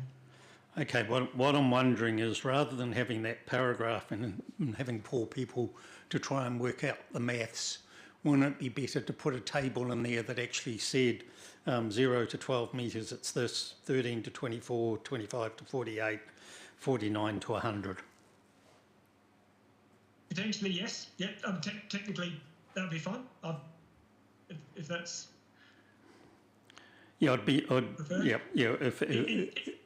Okay, what I'm wondering is, rather than having that paragraph and having poor people to try and work out the maths, wouldn't it be better to put a table in there that actually said 0 to 12 metres, it's this, 13 to 24, 25 to 48, 49 to 100? Potentially, yes. Yeah, technically, that would be fine. If that's... Yeah,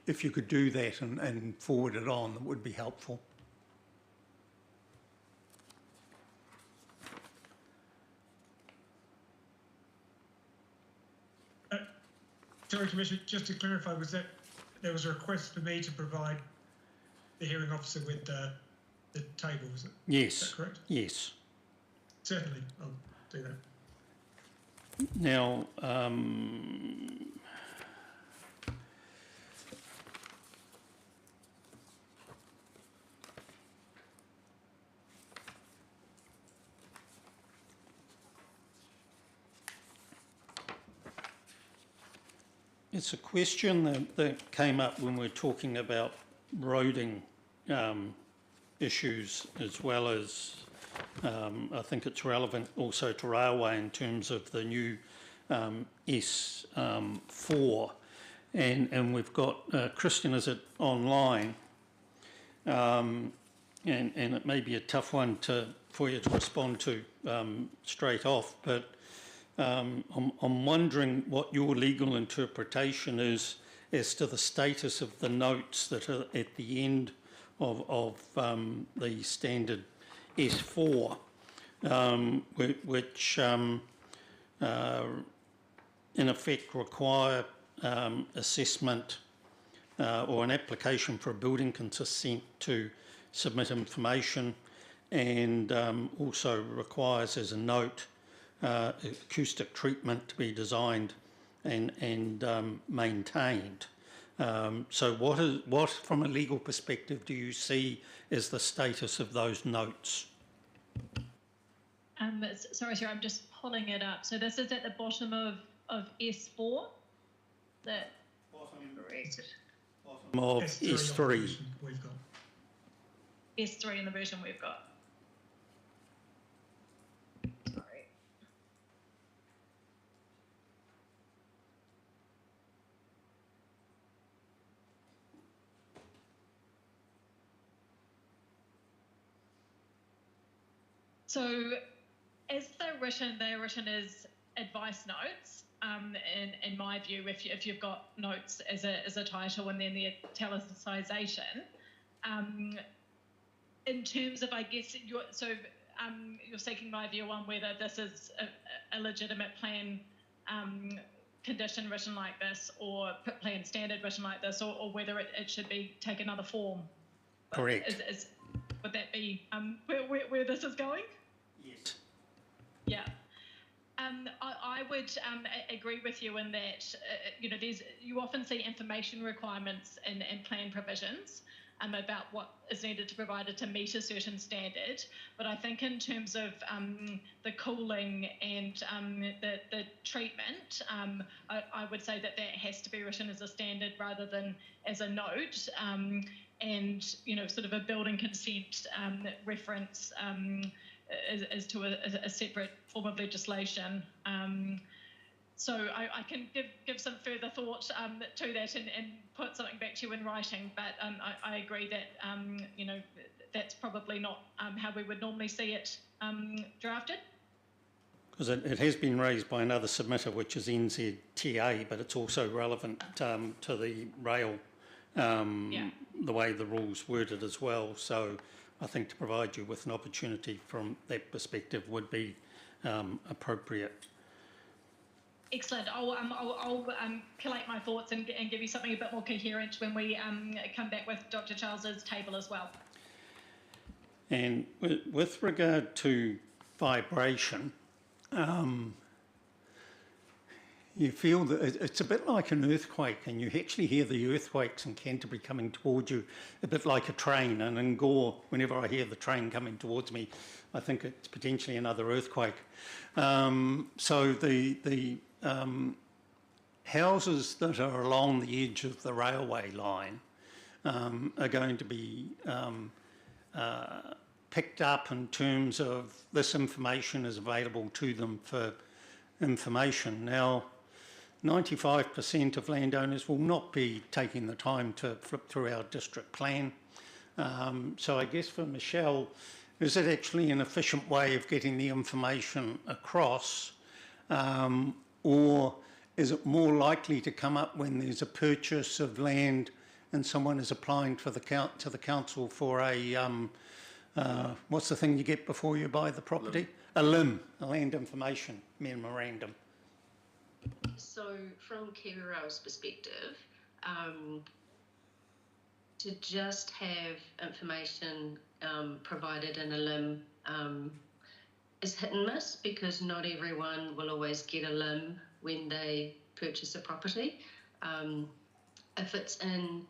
if you could do that and forward it on, that would be helpful. Sorry, Commissioner, just to clarify, was that there was a request for me to provide the hearing officer with the table, was it? Yes. Is that correct? Yes. Certainly, I'll do that. Now, It's a question that came up when we're talking about roading issues, as well as I think it's relevant also to railway in terms of the new S4. And we've got, Christian, is it online? And it may be a tough one for you to respond to straight off, but I'm wondering what your legal interpretation is as to the status of the notes that are at the end of the standard S4, which in effect require assessment or an application for a building consent to submit information, and also requires as a note acoustic treatment to be designed and maintained. So what from a legal perspective do you see as the status of those notes? Sorry, sir, I'm just pulling it up. So this is at the bottom of S4. That correct. Of S3. We've got. S3 in the version we've got. Sorry. So as they're written as advice notes. In my view, if you've got notes as a title and then the italicisation, in terms of, I guess, you're seeking my view on whether this is a legitimate plan condition written like this, or plan standard written like this, or whether it should be take another form. Correct. Would that be where this is going? Yes. Yeah. I would agree with you in that, you often see information requirements in plan provisions about what is needed to provide it to meet a certain standard. But I think in terms of the cooling and the treatment, I would say that has to be written as a standard rather than as a note. And, sort of a building consent reference as to a separate form of legislation. So I can give some further thought to that and put something back to you in writing, but I agree that, that's probably not how we would normally see it drafted. Because it has been raised by another submitter, which is NZTA, but it's also relevant to the rail, the way the rules worded as well. So I think to provide you with an opportunity from that perspective would be appropriate. Excellent. I'll collate my thoughts and give you something a bit more coherent when we come back with Dr. Charles's table as well. And with regard to vibration, you feel that it's a bit like an earthquake, and you actually hear the earthquakes in Canterbury coming towards you, a bit like a train. And in Gore, whenever I hear the train coming towards me, I think it's potentially another earthquake. So the houses that are along the edge of the railway line are going to be picked up in terms of this information is available to them for information. Now, 95% of landowners will not be taking the time to flip through our district plan. So I guess for Michelle, is it actually an efficient way of getting the information across, or is it more likely to come up when there's a purchase of land and someone is applying for to the council for a, what's the thing you get before you buy the property? A LIM, a land information memorandum. So from Kiwi Rail's perspective, to just have information provided in a LIM is hit and miss, because not everyone will always get a LIM when they purchase a property. If it's in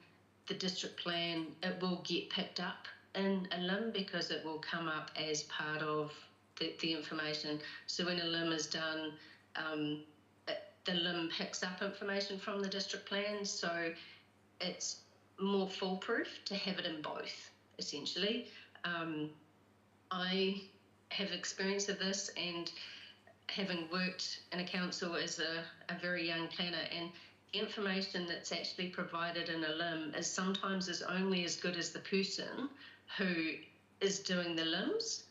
the district plan, it will get picked up in a LIM because it will come up as part of the information. So when a LIM is done, the LIM picks up information from the district plan, so it's more foolproof to have it in both, essentially. I have experience of this, and having worked in a council as a very young planner, and the information that's actually provided in a LIM is sometimes only as good as the person who is doing the LIMs,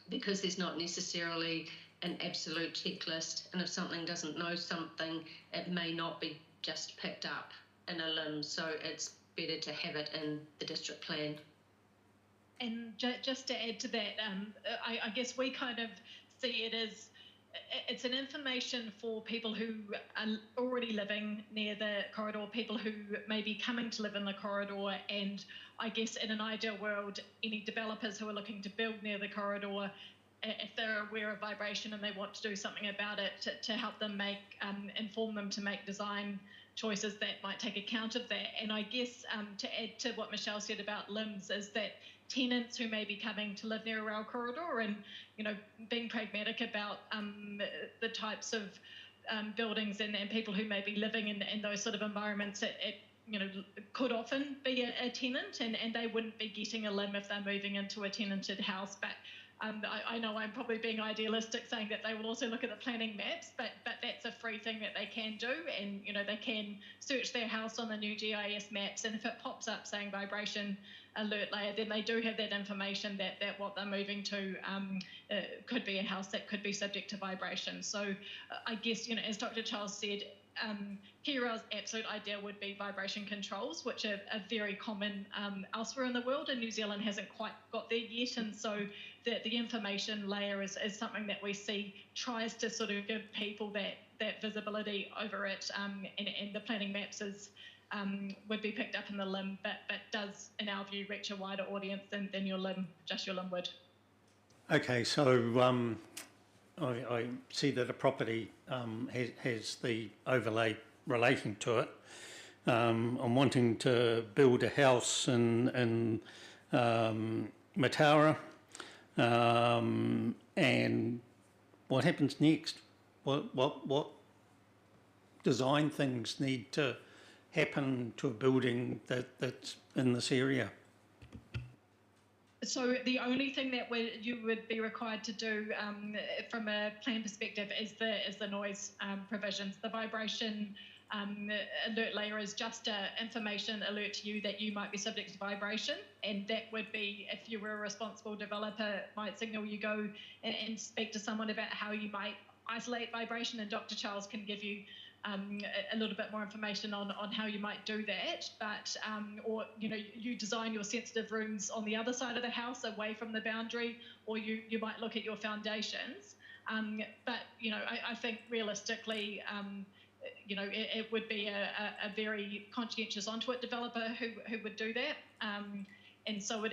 because there's not necessarily an absolute checklist, and if something doesn't know something, it may not be just picked up in a LIM, so it's better to have it in the district plan. And just to add to that, I guess we kind of see it as it's an information for people who are already living near the corridor, people who may be coming to live in the corridor, and I guess in an ideal world, any developers who are looking to build near the corridor, if they're aware of vibration and they want to do something about it, to help them inform them to make design choices that might take account of that. And I guess to add to what Michelle said about LIMS is that tenants who may be coming to live near a rail corridor and, being pragmatic about the types of buildings and people who may be living in those sort of environments, it could often be a tenant, and they wouldn't be getting a LIM if they're moving into a tenanted house. But I know I'm probably being idealistic saying that they will also look at the planning maps, but that's a free thing that they can do, and they can search their house on the new GIS maps, and if it pops up saying vibration alert layer, then they do have that information that what they're moving to could be a house that could be subject to vibration. So I guess, as Dr. Charles said, Kia Rail's absolute idea would be vibration controls, which are very common elsewhere in the world, and New Zealand hasn't quite got there yet. And so the information layer is something that we see tries to sort of give people that visibility over it, and the planning maps would be picked up in the LIM, but does, in our view, reach a wider audience than your LIM would. Okay, so I see that a property has the overlay relating to it. I'm wanting to build a house in Mataura, and what happens next? What design things need to happen to a building that's in this area? So the only thing that you would be required to do from a plan perspective is the noise provisions. The vibration alert layer is just an information alert to you that you might be subject to vibration, and that would be, if you were a responsible developer, might signal you go and speak to someone about how you might isolate vibration, and Dr. Charles can give you a little bit more information on how you might do that, but or you design your sensitive rooms on the other side of the house away from the boundary, or you might look at your foundations, but I think realistically it would be a very conscientious onto-it developer who would do that, and so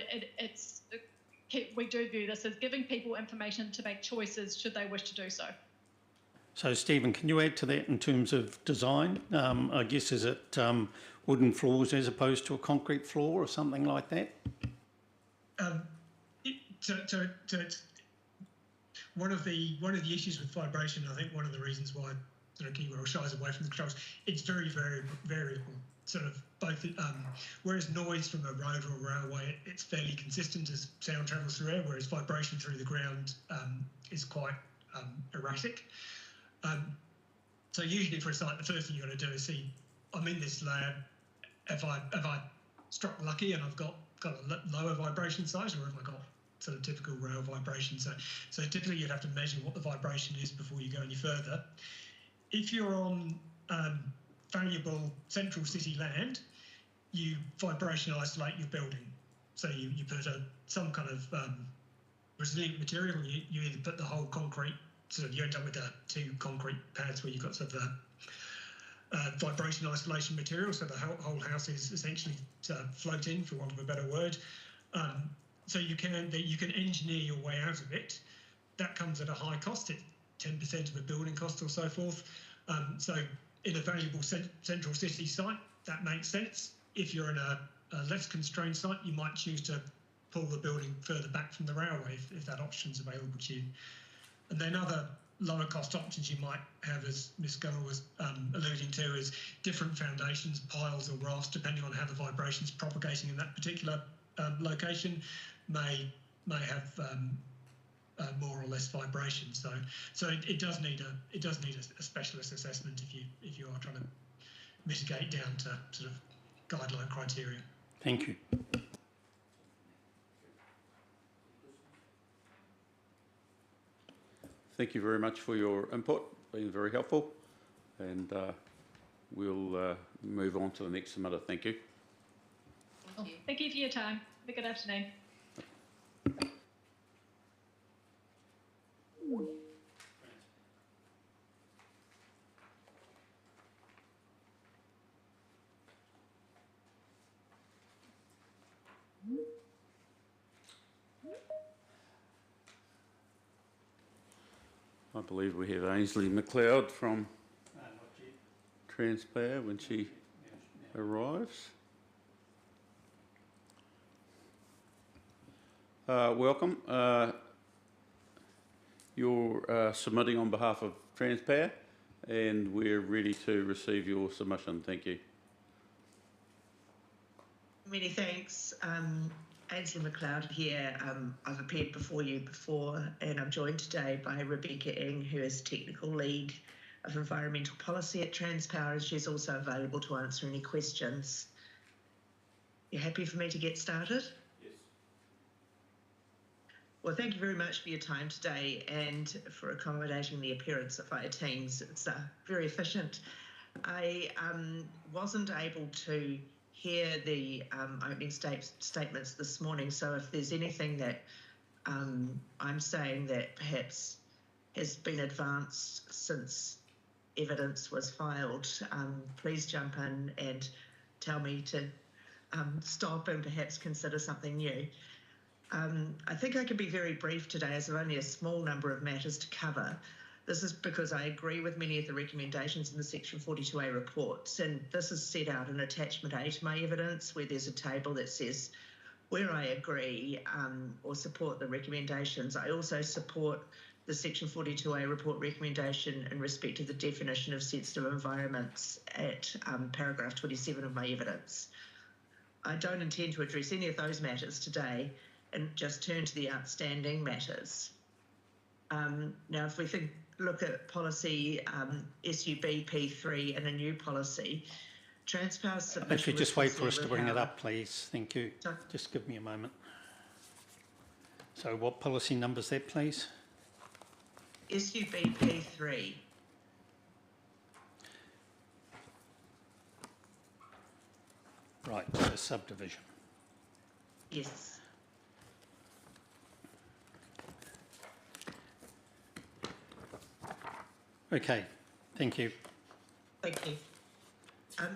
we do view this as giving people information to make choices should they wish to do so. So, Stephen, can you add to that in terms of design? I guess, is it wooden floors as opposed to a concrete floor or something like that? One of the issues with vibration, I think one of the reasons why sort of Kia Rail shies away from the controls, it's very, very variable. Sort of both, whereas noise from a road or a railway, it's fairly consistent as sound travels through air, whereas vibration through the ground is quite erratic. So usually for a site, the first thing you've got to do is see, I'm in this lab, have I struck lucky and I've got a lower vibration size, or have I got sort of typical rail vibration? So typically you'd have to measure what the vibration is before you go any further. If you're on valuable central city land, you vibration isolate your building. So you put some kind of resilient material, you either put the whole concrete, so you end up with two concrete pads where you've got sort of vibration isolation material, so the whole house is essentially float in, for want of a better word. So you can engineer your way out of it. That comes at a high cost, it's 10% of a building cost or so forth. So in a valuable central city site, that makes sense. If you're in a less constrained site, you might choose to pull the building further back from the railway if that option's available to you. And then other lower cost options you might have, as Ms Gunnell was alluding to, is different foundations, piles or rafts, depending on how the vibration's propagating in that particular location, may have more or less vibration. So it does need a specialist assessment if you are trying to mitigate down to sort of guideline criteria. Thank you. Thank you very much for your input, been very helpful, and we'll move on to the next submitter. Thank you. Thank you for your time. Have a good afternoon. I believe we have Ainsley McLeod from Transpower when she arrives. Welcome. You're submitting on behalf of Transpower, and we're ready to receive your submission. Thank you. Many thanks. Ainsley McLeod here. I've appeared before you before, and I'm joined today by Rebecca Ing, who is Technical Lead of Environmental Policy at Transpower, and she's also available to answer any questions. You happy for me to get started? Yes. Well, thank you very much for your time today and for accommodating the appearance of our teams. It's very efficient. I wasn't able to hear the opening statements this morning, so if there's anything that I'm saying that perhaps has been advanced since evidence was filed, please jump in and tell me to stop and perhaps consider something new. I think I can be very brief today, as there are only a small number of matters to cover. This is because I agree with many of the recommendations in the Section 42A reports, and this is set out in Attachment A to my evidence, where there's a table that says where I agree or support the recommendations. I also support the Section 42A report recommendation in respect to the definition of sensitive environments at paragraph 27 of my evidence. I don't intend to address any of those matters today and just turn to the outstanding matters. Now, if we look at policy SUB-P3 and a new policy, Transpower's submission... If you just wait for us to bring it up, please. Thank you. Sorry? Just give me a moment. So what policy number is that, please? SUB-P3. Right, so subdivision. Yes. Okay, thank you. Thank you.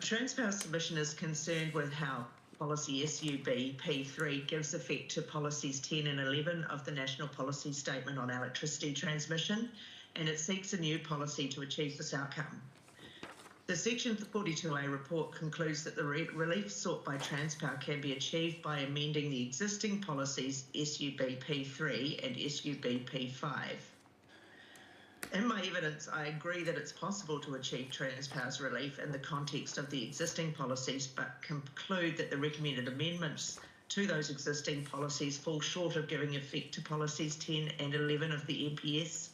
Transpower's submission is concerned with how policy SUB-P3 gives effect to policies 10 and 11 of the National Policy Statement on Electricity Transmission, and it seeks a new policy to achieve this outcome. The Section 42A report concludes that the relief sought by Transpower can be achieved by amending the existing policies SUB-P3 and SUB-P5. In my evidence, I agree that it's possible to achieve Transpower's relief in the context of the existing policies, but conclude that the recommended amendments to those existing policies fall short of giving effect to policies 10 and 11 of the NPS.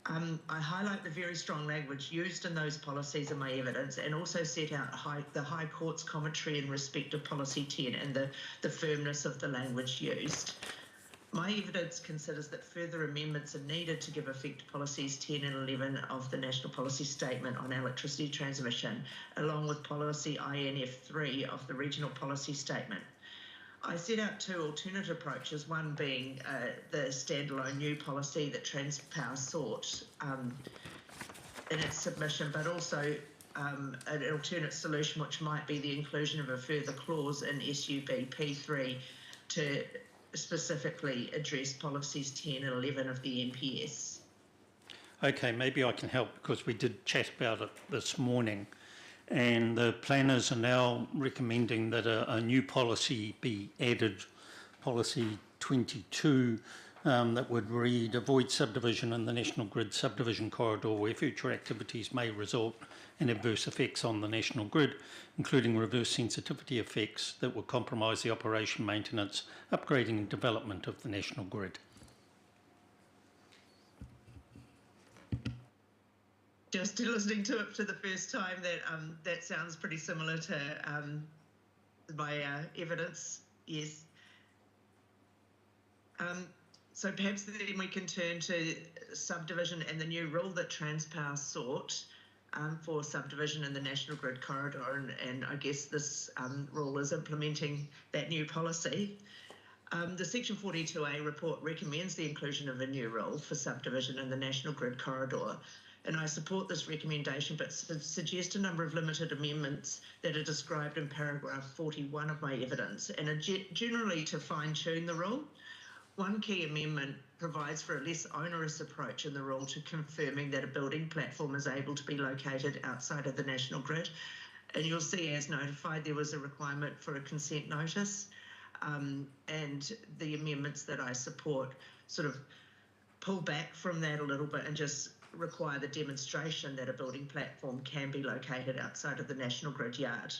I highlight the very strong language used in those policies in my evidence, and also set out the High Court's commentary in respect of policy 10 and the firmness of the language used. My evidence considers that further amendments are needed to give effect to policies 10 and 11 of the National Policy Statement on Electricity Transmission, along with policy INF3 of the Regional Policy Statement. I set out two alternate approaches, one being the standalone new policy that Transpower sought in its submission, but also an alternate solution which might be the inclusion of a further clause in SUB-P3 to specifically address policies 10 and 11 of the NPS. Okay, maybe I can help, because we did chat about it this morning, and the planners are now recommending that a new policy be added, policy 22, that would read, avoid subdivision in the National Grid subdivision corridor where future activities may result in adverse effects on the National Grid, including reverse sensitivity effects that would compromise the operation, maintenance, upgrading and development of the National Grid. Just listening to it for the first time, that sounds pretty similar to my evidence. Yes. So perhaps then we can turn to subdivision and the new rule that Transpower sought for subdivision in the National Grid corridor, and I guess this rule is implementing that new policy. The Section 42A report recommends the inclusion of a new rule for subdivision in the National Grid corridor, and I support this recommendation, but suggest a number of limited amendments that are described in paragraph 41 of my evidence, and are generally to fine-tune the rule. One key amendment provides for a less onerous approach in the rule to confirming that a building platform is able to be located outside of the National Grid. And you'll see, as notified, there was a requirement for a consent notice, and the amendments that I support sort of pull back from that a little bit and just require the demonstration that a building platform can be located outside of the National Grid yard.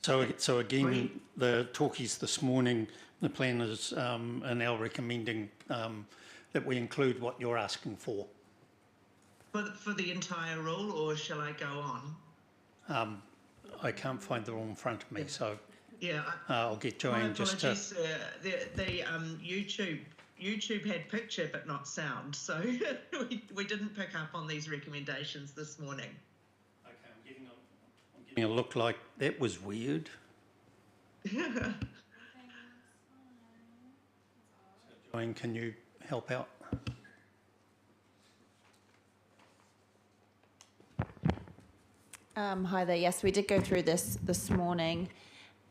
So again, the talkies this morning, the planners are now recommending that we include what you're asking for. For the entire rule, or shall I go on? I can't find the rule in front of me, so yeah, I'll get Joanne just to... the YouTube had picture but not sound, so we didn't pick up on these recommendations this morning. Okay, I'm getting a look like that was weird. So Joanne, can you help out? Hi there. Yes, we did go through this morning,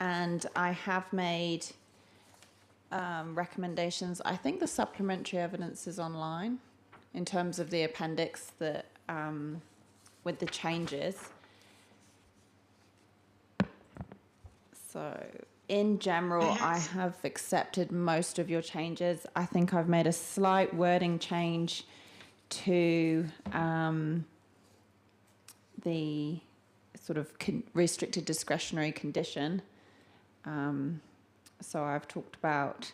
and I have made recommendations. I think the supplementary evidence is online in terms of the appendix that with the changes. So in general, I have accepted most of your changes. I think I've made a slight wording change to the sort of restricted discretionary condition. So I've talked about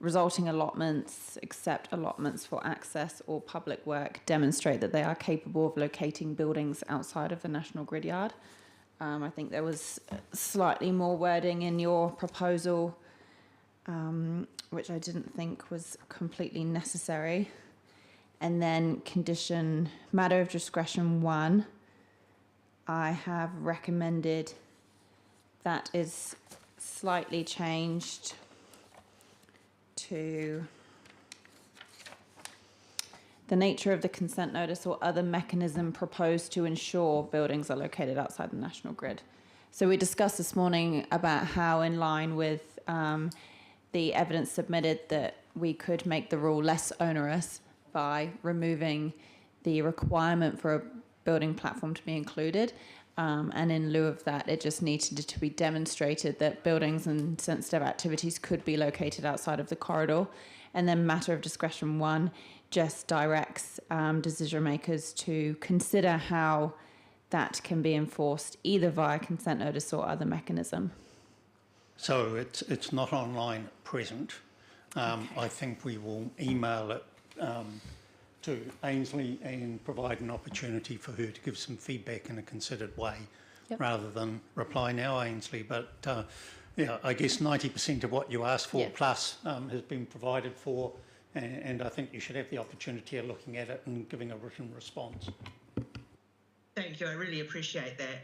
resulting allotments, except allotments for access or public work, demonstrate that they are capable of locating buildings outside of the National Grid yard. I think there was slightly more wording in your proposal, which I didn't think was completely necessary. And then condition matter of discretion 1, I have recommended that is slightly changed to the nature of the consent notice or other mechanism proposed to ensure buildings are located outside the National Grid. So we discussed this morning about how, in line with the evidence submitted, that we could make the rule less onerous by removing the requirement for a building platform to be included. And in lieu of that, it just needed to be demonstrated that buildings and sensitive activities could be located outside of the corridor. And then matter of discretion 1 just directs decision makers to consider how that can be enforced either via consent notice or other mechanism. So it's not online at present. Okay. I think we will email it to Ainsley and provide an opportunity for her to give some feedback in a considered way, yep, rather than reply now, Ainsley. But yeah, I guess 90% of what you asked for, yep, plus has been provided for, and I think you should have the opportunity of looking at it and giving a written response. Thank you. I really appreciate that.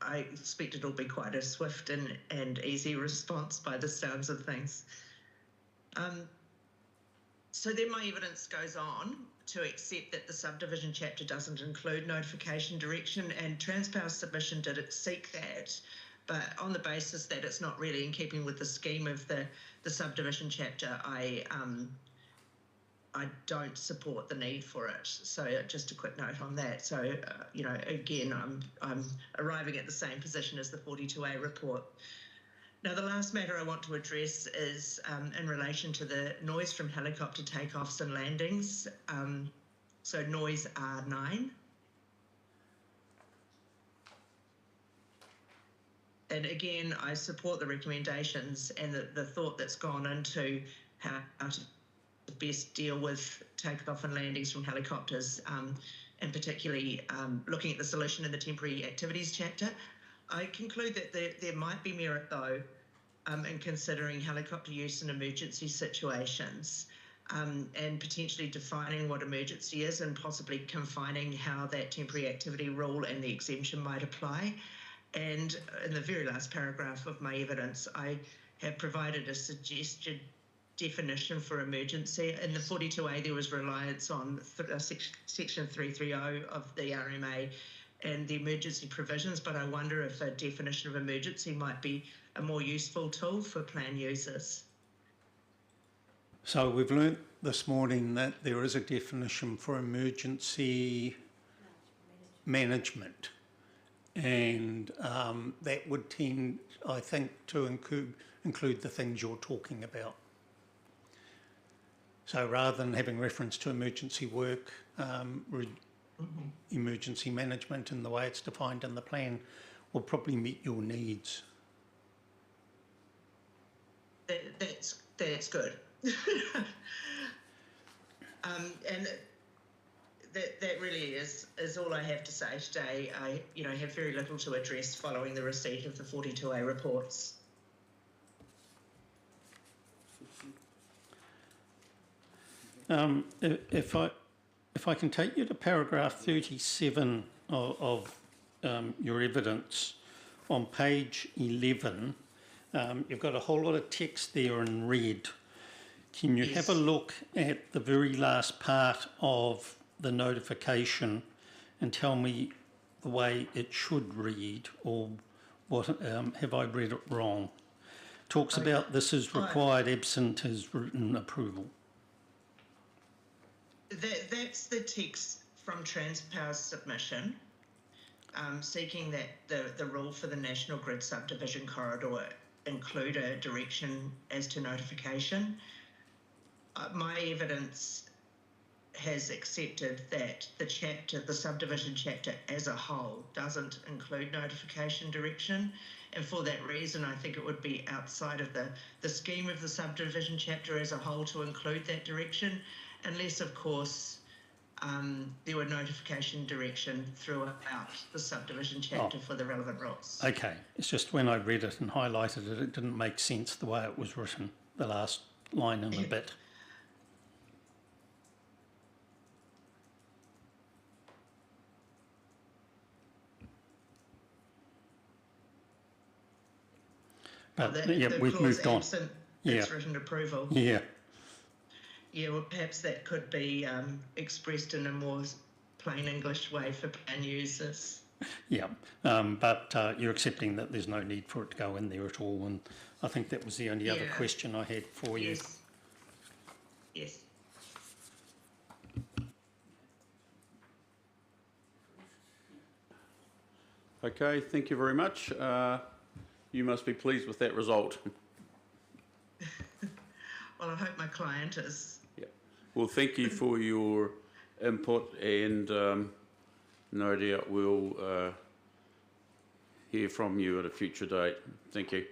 I expect it'll be quite a swift and easy response by the sounds of things. So then my evidence goes on to accept that the subdivision chapter doesn't include notification direction, and Transpower's submission did seek that, but on the basis that it's not really in keeping with the scheme of the subdivision chapter, I don't support the need for it. So just a quick note on that. So, you know, again, I'm arriving at the same position as the 42A report. Now, the last matter I want to address is in relation to the noise from helicopter takeoffs and landings. So noise R9. And again, I support the recommendations and the thought that's gone into how to best deal with takeoff and landings from helicopters, and particularly looking at the solution in the temporary activities chapter. I conclude that there might be merit, though, in considering helicopter use in emergency situations, and potentially defining what emergency is and possibly confining how that temporary activity rule and the exemption might apply. And in the very last paragraph of my evidence, I have provided a suggested definition for emergency. In the 42A, there was reliance on section 330 of the RMA and the emergency provisions, but I wonder if a definition of emergency might be a more useful tool for plan users. So we've learnt this morning that there is a definition for emergency management, and that would tend, I think, to include the things you're talking about. So rather than having reference to emergency work, emergency management in the way it's defined in the plan will probably meet your needs. That's good. And that really is all I have to say today. I have very little to address following the receipt of the 42A reports. If I can take you to paragraph 37 of your evidence, on page 11, you've got a whole lot of text there in red. Can you have a look at the very last part of the notification and tell me the way it should read, or what have I read it wrong? Talks about this is required absent his written approval. That's the text from Transpower's submission, seeking that the rule for the National Grid subdivision corridor include a direction as to notification. My evidence has accepted that the subdivision chapter as a whole doesn't include notification direction, and for that reason I think it would be outside of the scheme of the subdivision chapter as a whole to include that direction, unless of course there were notification direction throughout the subdivision chapter for the relevant rules. Okay, it's just when I read it and highlighted it, it didn't make sense the way it was written, the last line in the bit. But we've moved on. It's written approval. Yeah. Yeah, well, perhaps that could be expressed in a more plain English way for plan users. Yeah, but you're accepting that there's no need for it to go in there at all, and I think that was the only other question I had for you. Yes. Okay, thank you very much. You must be pleased with that result. Well, I hope my client is. Yeah. Well, thank you for your input, and no doubt we'll hear from you at a future date. Thank you.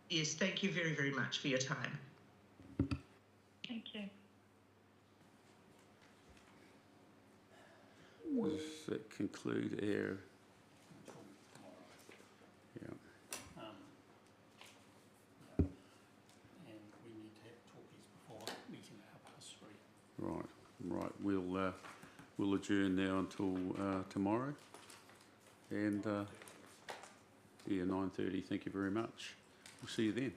Yes, thank you very, very much for your time. Thank you. Does that conclude our... Right. We'll adjourn now until tomorrow, and 9:30. Thank you very much. We'll see you then.